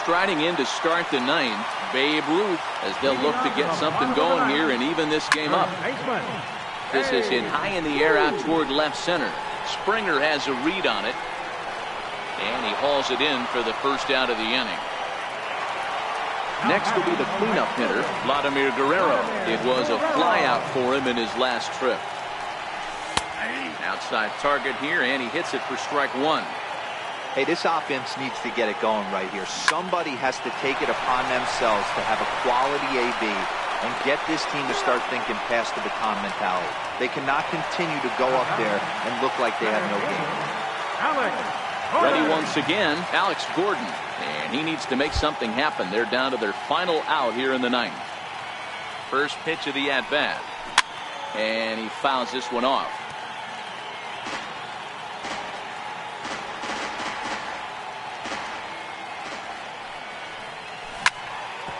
Striding in to start the 9th, Babe Ruth, as they'll look to get something going here and even this game up. This is hit high in the air out toward left center. Springer has a read on it, and he hauls it in for the first out of the inning. Next will be the cleanup hitter, Vladimir Guerrero. It was a fly out for him in his last trip. Outside target here, and he hits it for strike 1. Hey, this offense needs to get it going right here. Somebody has to take it upon themselves to have a quality AB and get this team to start thinking past the baton mentality. They cannot continue to go up there and look like they have no game. Ready once again, Alex Gordon. And he needs to make something happen. They're down to their final out here in the 9th. First pitch of the at-bat. And he fouls this one off.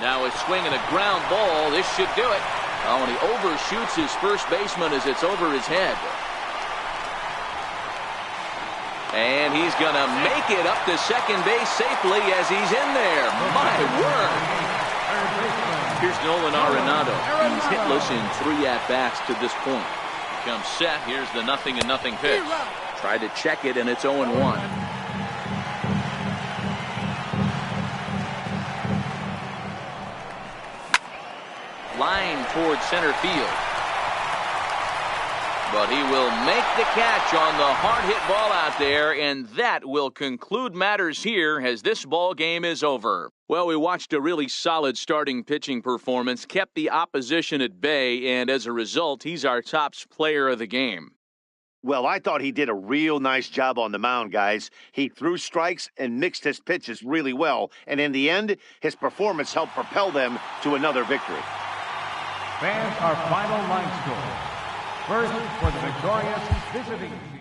Now a swing and a ground ball. This should do it. Oh, and he overshoots his first baseman as it's over his head. And he's going to make it up to second base safely as he's in there. My word. Here's Nolan Arenado. He's hitless in 3 at-bats to this point. He comes set. Here's the 0-0 pitch. Tried to check it, and it's 0-1. Line towards center field. But he will make the catch on the hard-hit ball out there, and that will conclude matters here as this ball game is over. Well, we watched a really solid starting pitching performance, kept the opposition at bay, and as a result, he's our top player of the game. Well, I thought he did a real nice job on the mound, guys. He threw strikes and mixed his pitches really well, and in the end, his performance helped propel them to another victory. Fans, our final line score. First, for the victorious visiting team.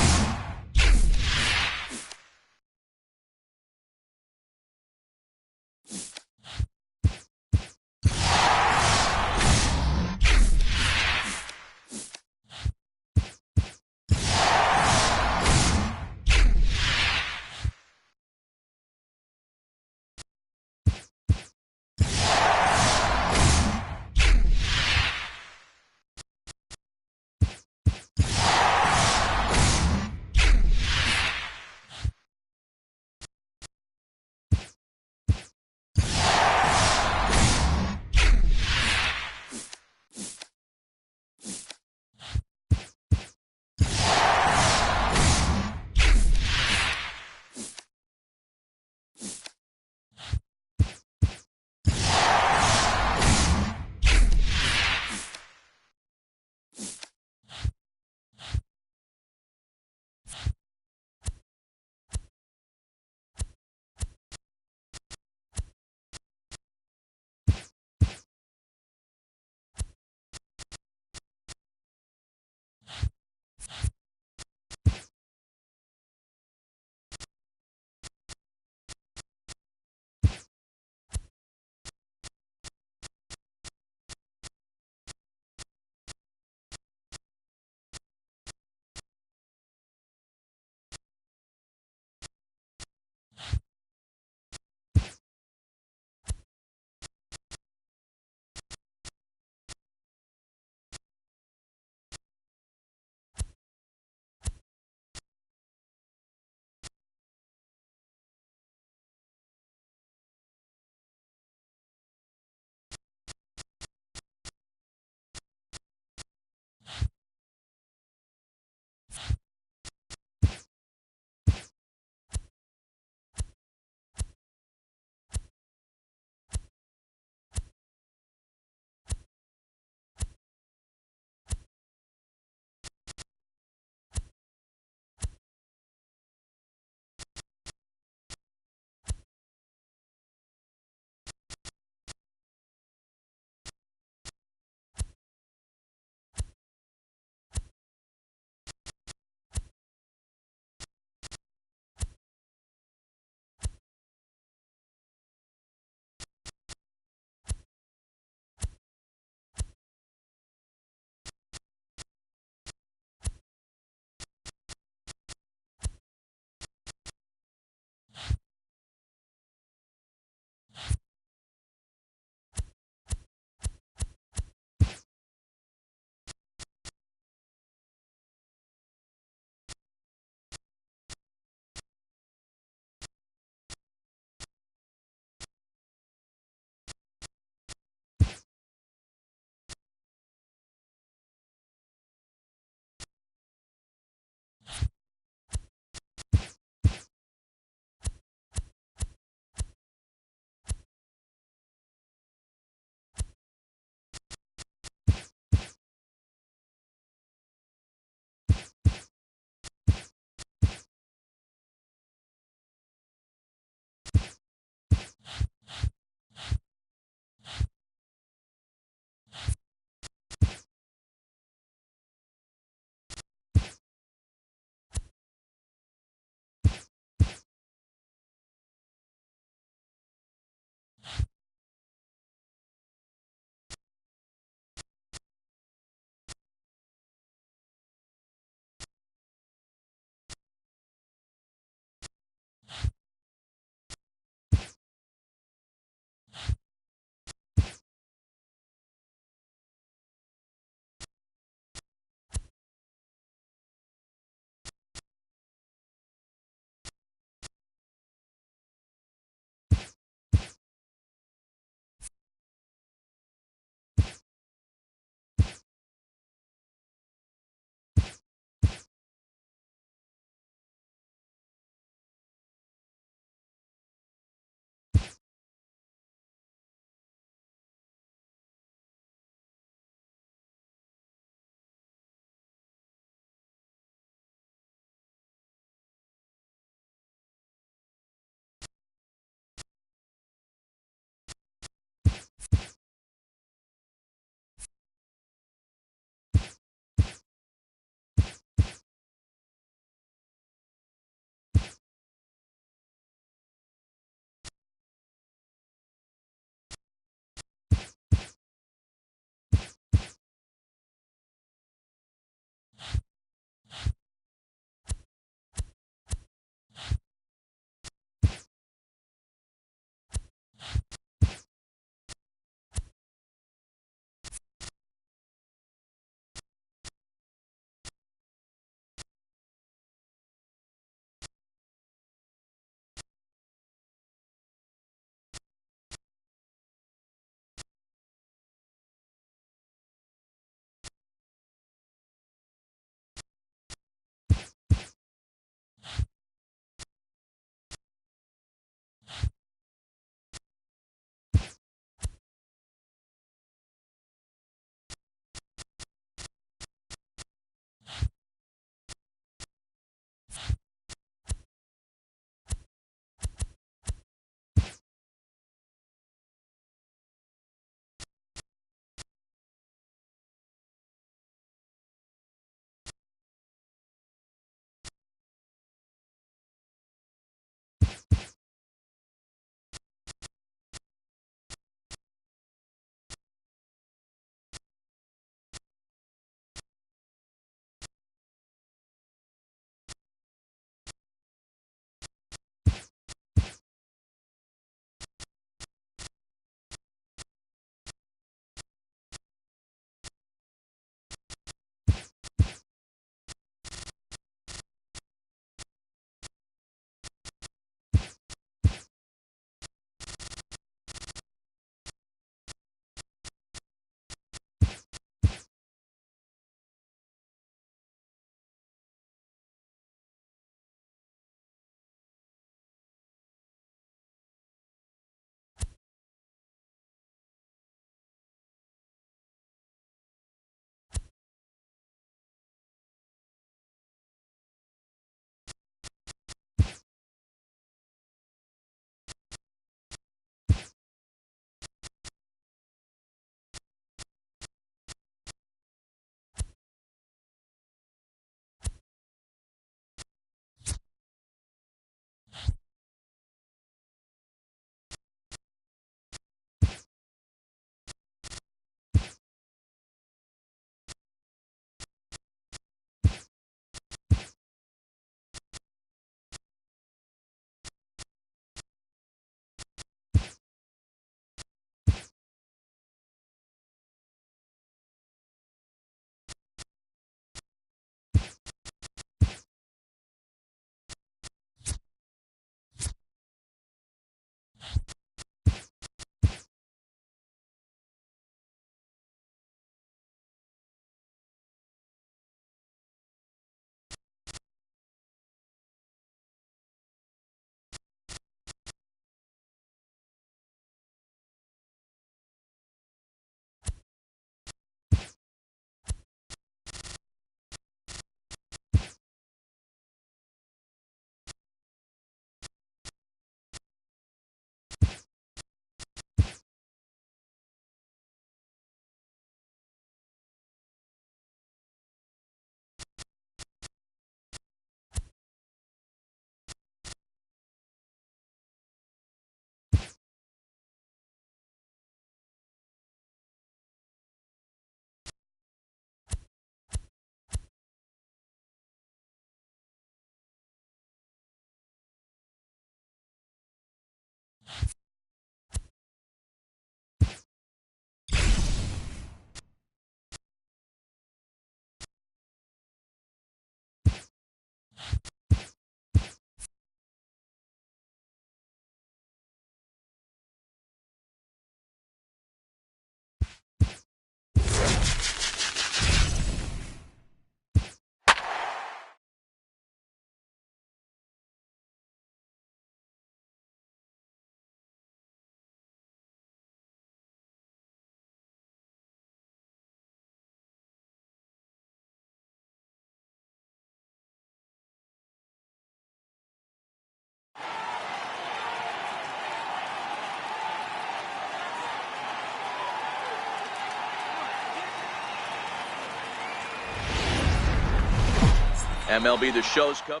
MLB The Show's Cup.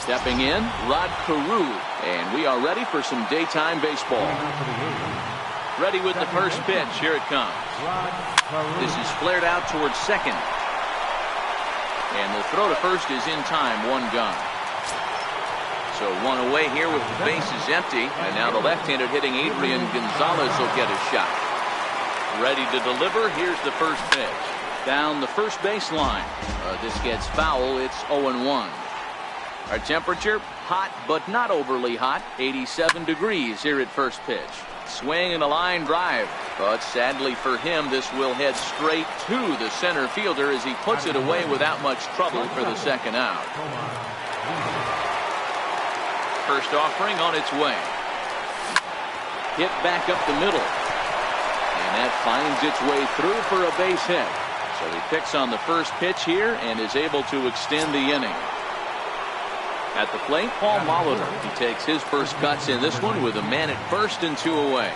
Stepping in, Rod Carew. And we are ready for some daytime baseball. Ready with the first pitch. Here it comes. This is flared out towards second. And the throw to first is in time. One gone. So one away here with the bases empty. And now the left-handed hitting Adrian Gonzalez will get a shot. Ready to deliver. Here's the first pitch. Down the first base line. This gets foul. It's 0-1. Our temperature, hot but not overly hot. 87 degrees here at first pitch. Swing and a line drive. But sadly for him, this will head straight to the center fielder as he puts it away without much trouble for the second out. First offering on its way. Hit back up the middle. And that finds its way through for a base hit. So he picks on the first pitch here and is able to extend the inning. At the plate, Paul Molitor. He takes his first cuts in this one with a man at first and 2 away.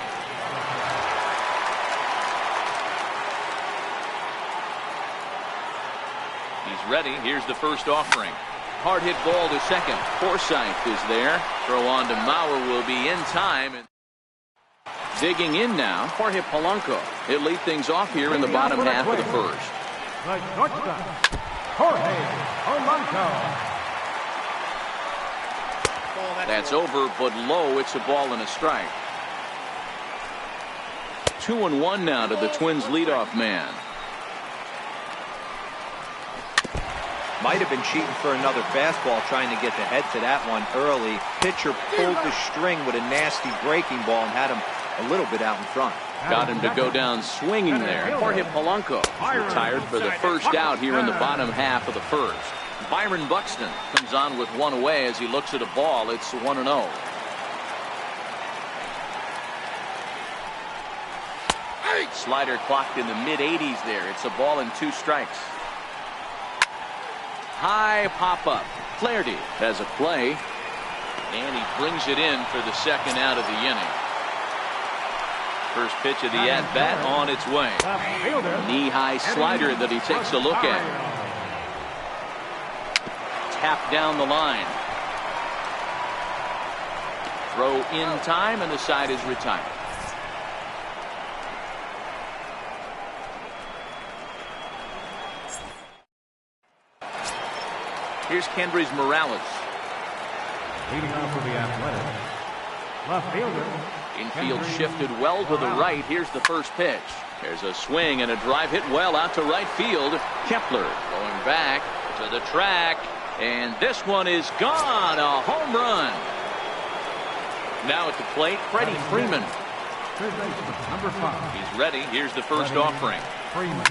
He's ready. Here's the first offering. Hard hit ball to second. Forsythe is there. Throw on to Mauer will be in time. Digging in now, Jorge Polanco. He'll lead things off here in the bottom half of the first. The shortstop, Jorge Polanco. That's over, but low. It's a ball and a strike. 2-1 now to the Twins' leadoff man. Might have been cheating for another fastball, trying to get the head to that one early. Pitcher pulled the string with a nasty breaking ball and had him a little bit out in front. Got him to go down swinging there. Jorge Polanco retired for the first out here in the bottom half of the first. Byron Buxton comes on with one away as he looks at a ball. It's 1-0. Slider clocked in the mid-80s there. It's a ball and 2 strikes. High pop-up. Flaherty has a play. And he brings it in for the second out of the inning. First pitch of the at-bat on its way. Knee-high slider that he takes a look at. Tap down the line. Throw in time, and the side is retired. Here's Kendrys Morales. Leading off with the Athletics, left fielder. Infield shifted well to the right. Here's the first pitch. There's a swing and a drive hit well out to right field. Kepler going back to the track. And this one is gone. A home run. Now at the plate, Freddie Freeman. Third baseman, number 5. He's ready. Here's the first offering. Freeman.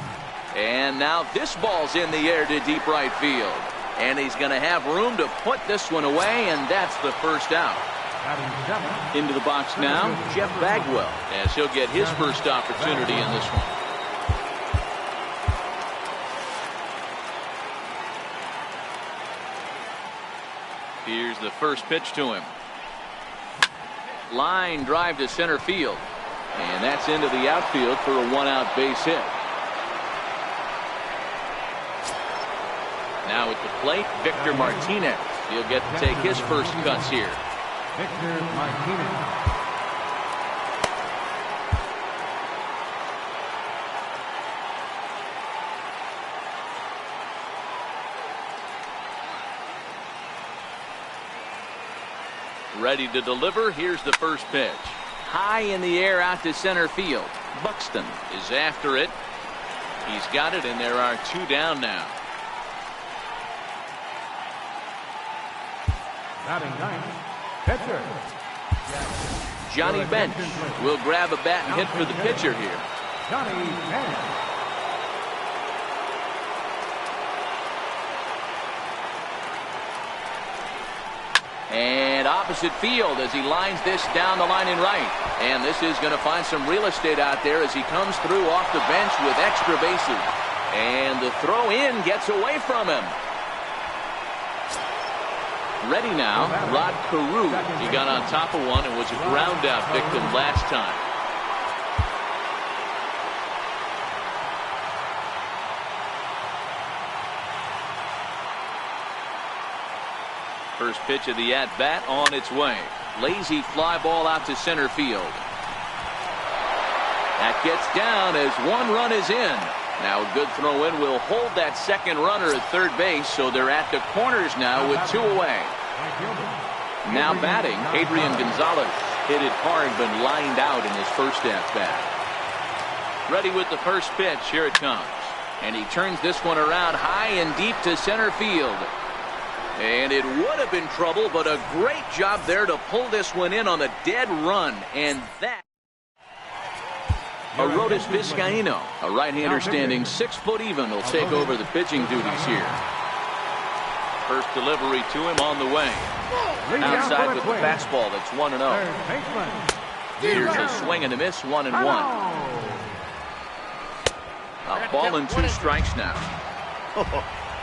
And now this ball's in the air to deep right field. And he's going to have room to put this one away, and that's the first out. Into the box now, Jeff Bagwell, as he'll get his first opportunity in this one. Here's the first pitch to him. Line drive to center field. And that's into the outfield for a 1-out base hit. Now at the plate, Victor Martinez. He'll get to take his first cuts here. Victor Martinez. Ready to deliver. Here's the first pitch. High in the air out to center field. Buxton is after it. He's got it, and there are 2 down now. Batting ninth, pitcher. Johnny Bench will grab a bat and hit for the pitcher here. Johnny Bench. And opposite field as he lines this down the line in right. And this is going to find some real estate out there as he comes through off the bench with extra bases. And the throw in gets away from him. Ready now, Rod Carew. He got on top of one and was a ground out victim last time. First pitch of the at-bat on its way. Lazy fly ball out to center field. That gets down as one run is in. Now a good throw in will hold that second runner at third base, so they're at the corners now with 2 away. Now batting, Adrian Gonzalez. Hit it hard but lined out in his first at-bat. Ready with the first pitch. Here it comes. And he turns this one around high and deep to center field. And it would have been trouble, but a great job there to pull this one in on a dead run. And that... Arodys Vizcaino, a right-hander standing 6 foot even, will take over the pitching duties here. First delivery to him on the way. Outside with the fastball, that's 1-0. Here's a swing and a miss, 1-1. A ball and 2 strikes now.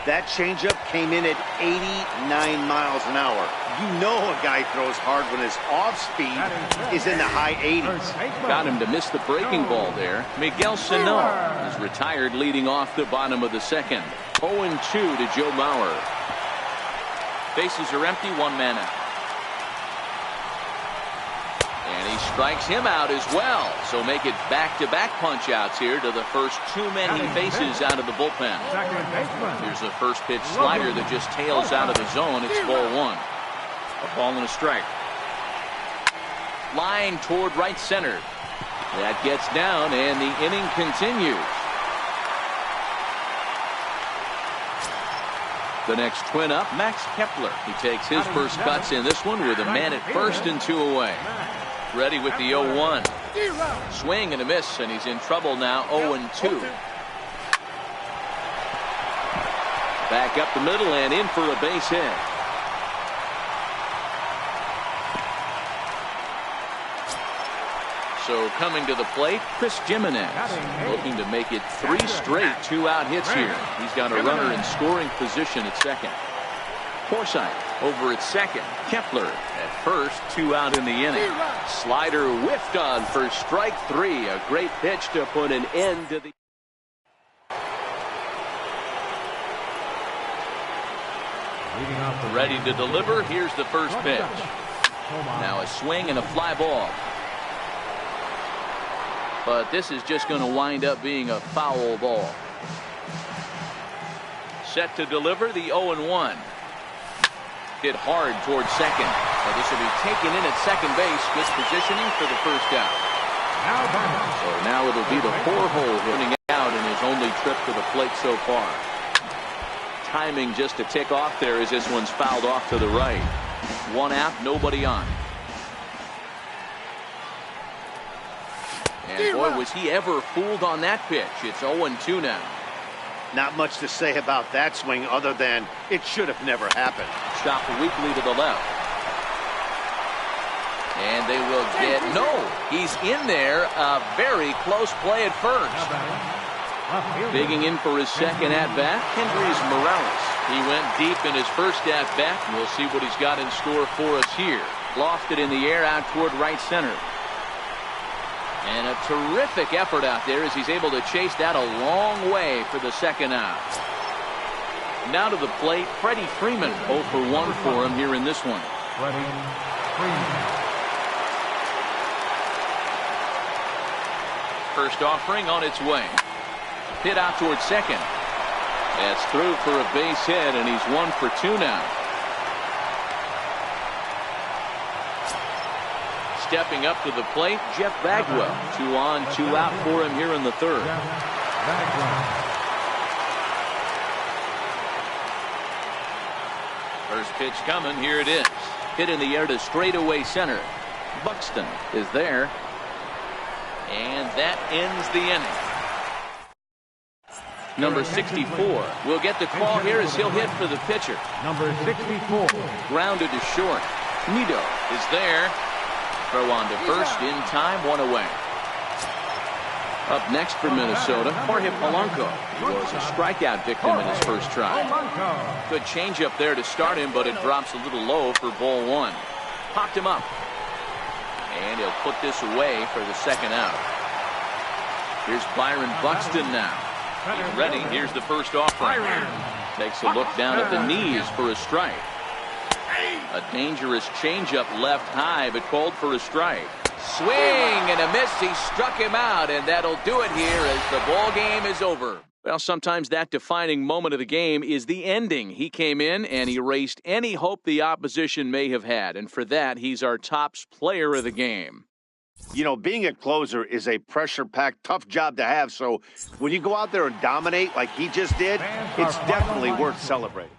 That changeup came in at 89 miles an hour. You know a guy throws hard when his off speed is in the high 80s. Got him to miss the breaking ball there. Miguel Sano is retired leading off the bottom of the second. 0-2 to Joe Mauer. Bases are empty, 1 man out. And he strikes him out as well. So make it back-to-back punch-outs here to the first 2 men he faces out of the bullpen. Here's the first pitch slider that just tails out of the zone. It's ball 1. A ball and a strike. Line toward right center. That gets down and the inning continues. The next twin up, Max Kepler. He takes his first cuts in this one with a man at first and 2 away. Ready with the 0-1. Swing and a miss, and he's in trouble now, 0-2. Back up the middle and in for a base hit. So coming to the plate, Chris Gimenez, looking to make it 3 straight 2-out hits here. He's got a runner in scoring position at second. Forsythe over at second. Kepler at first, 2 out in the inning. Slider whiffed on for strike 3. A great pitch to put an end to the... Ready to deliver. Here's the first pitch. Now a swing and a fly ball. But this is just going to wind up being a foul ball. Set to deliver the 0-1. Hit hard towards second. So this will be taken in at second base. Good positioning for the first out. So now it'll be the 4-hole hitting out in his only trip to the plate so far. Timing just to tick off there as this one's fouled off to the right. 1 out, nobody on. And boy, was he ever fooled on that pitch. It's 0-2 now. Not much to say about that swing other than it should have never happened. Stop weakly to the left. And they will get... No! He's in there. A very close play at first. Digging in for his second at-bat, Kendrys Morales. He went deep in his first at-bat. We'll see what he's got in store for us here. Lofted in the air out toward right center. And a terrific effort out there as he's able to chase that a long way for the second out. Now to the plate, Freddie Freeman. 0 for 1 for him here in this one. Freddie Freeman. First offering on its way. Hit out towards second. That's through for a base hit, and he's 1 for 2 now. Stepping up to the plate, Jeff Bagwell. 2 on, 2 out for him here in the third. First pitch coming. Here it is. Hit in the air to straightaway center. Buxton is there. And that ends the inning. Number 64 will get the call here as he'll hit for the pitcher. Number 64. Grounded to short. Nido is there. Throw on to first in time, 1 away. Up next for Minnesota, Jorge Polanco. He was a strikeout victim in his first try. Good changeup there to start him, but it drops a little low for ball 1. Popped him up. And he'll put this away for the second out. Here's Byron Buxton now. He's ready. Here's the first offering. Takes a look down at the knees for a strike. A dangerous changeup left high, but called for a strike. Swing and a miss. He struck him out, and that'll do it here as the ball game is over. Well, sometimes that defining moment of the game is the ending. He came in and erased any hope the opposition may have had, and for that, he's our top player of the game. You know, being a closer is a pressure-packed, tough job to have, so when you go out there and dominate like he just did, it's definitely worth celebrating.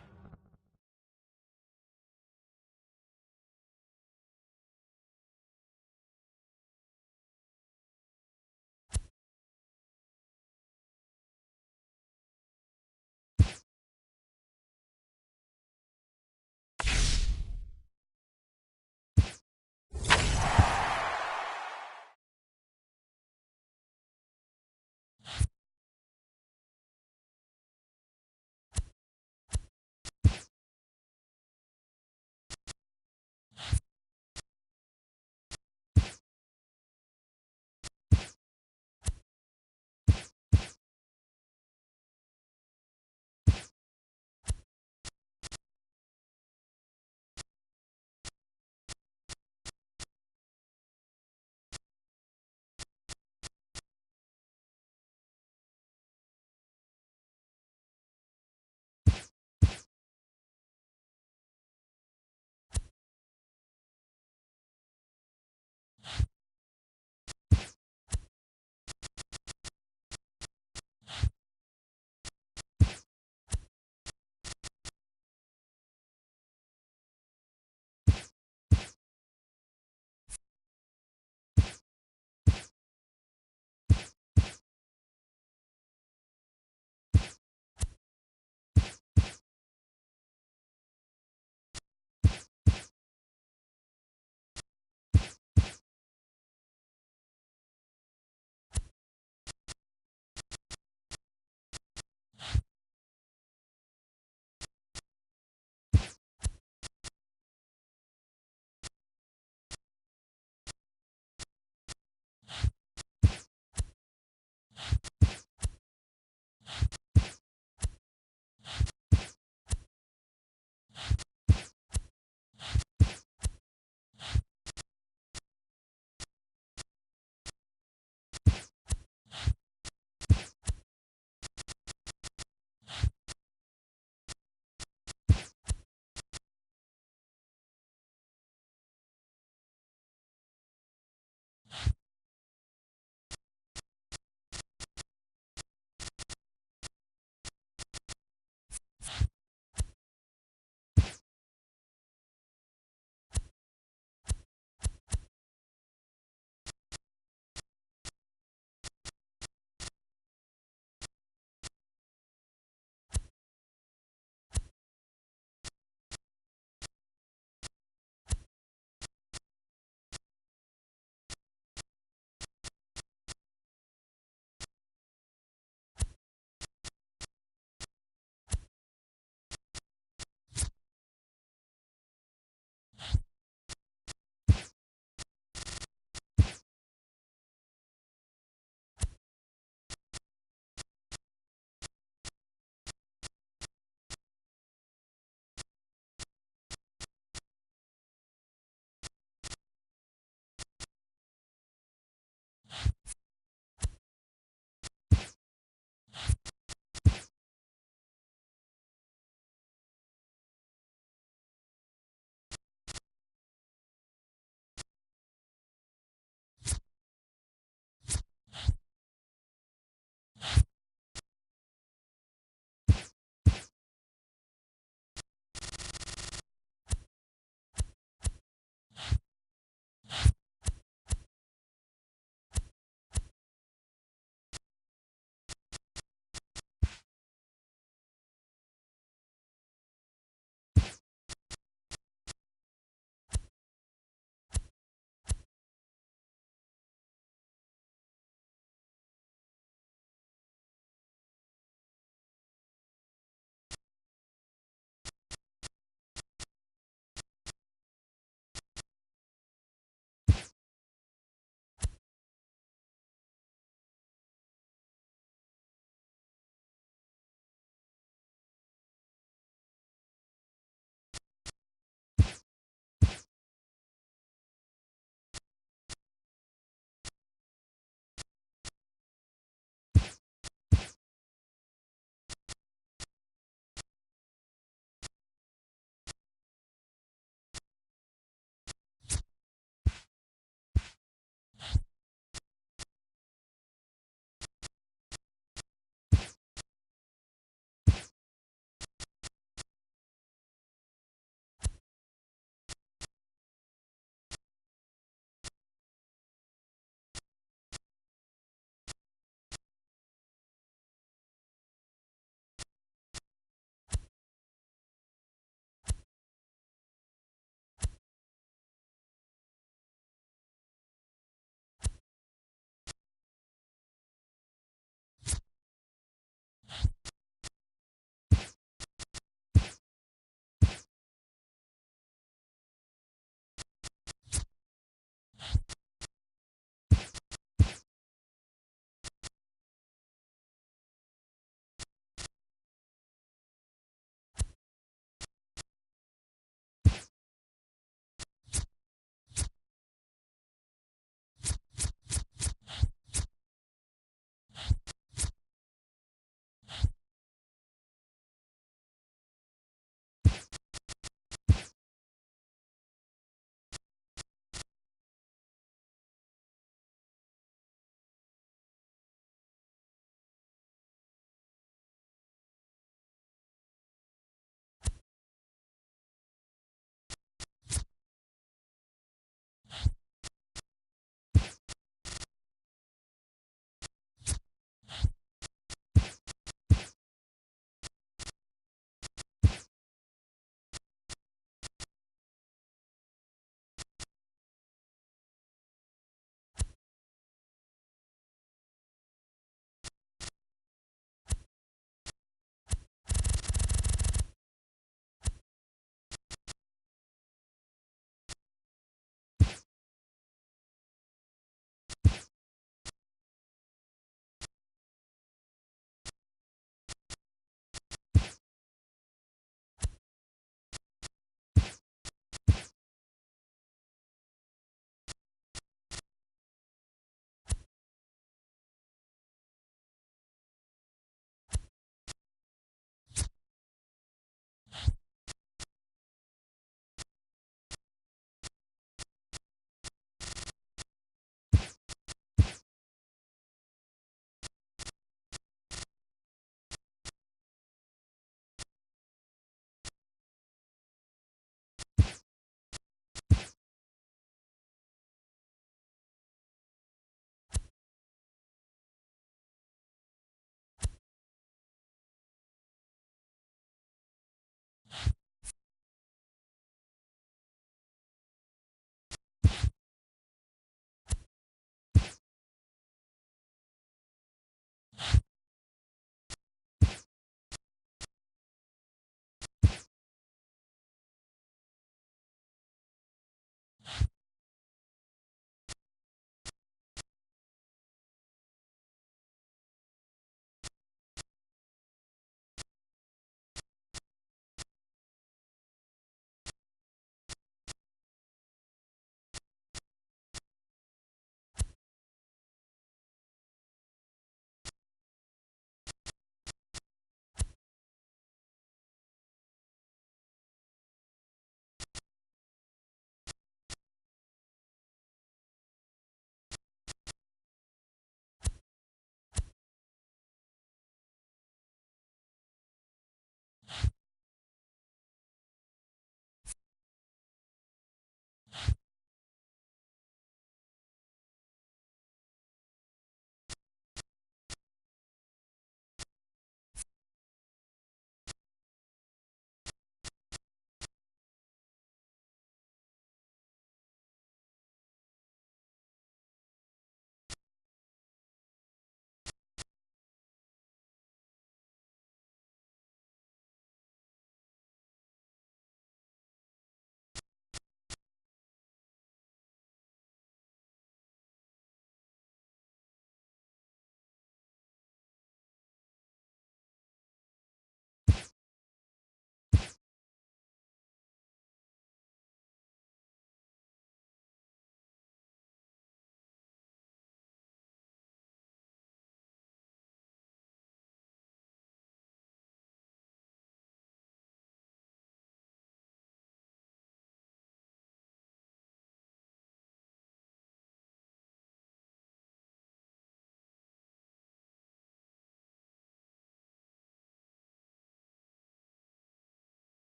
1.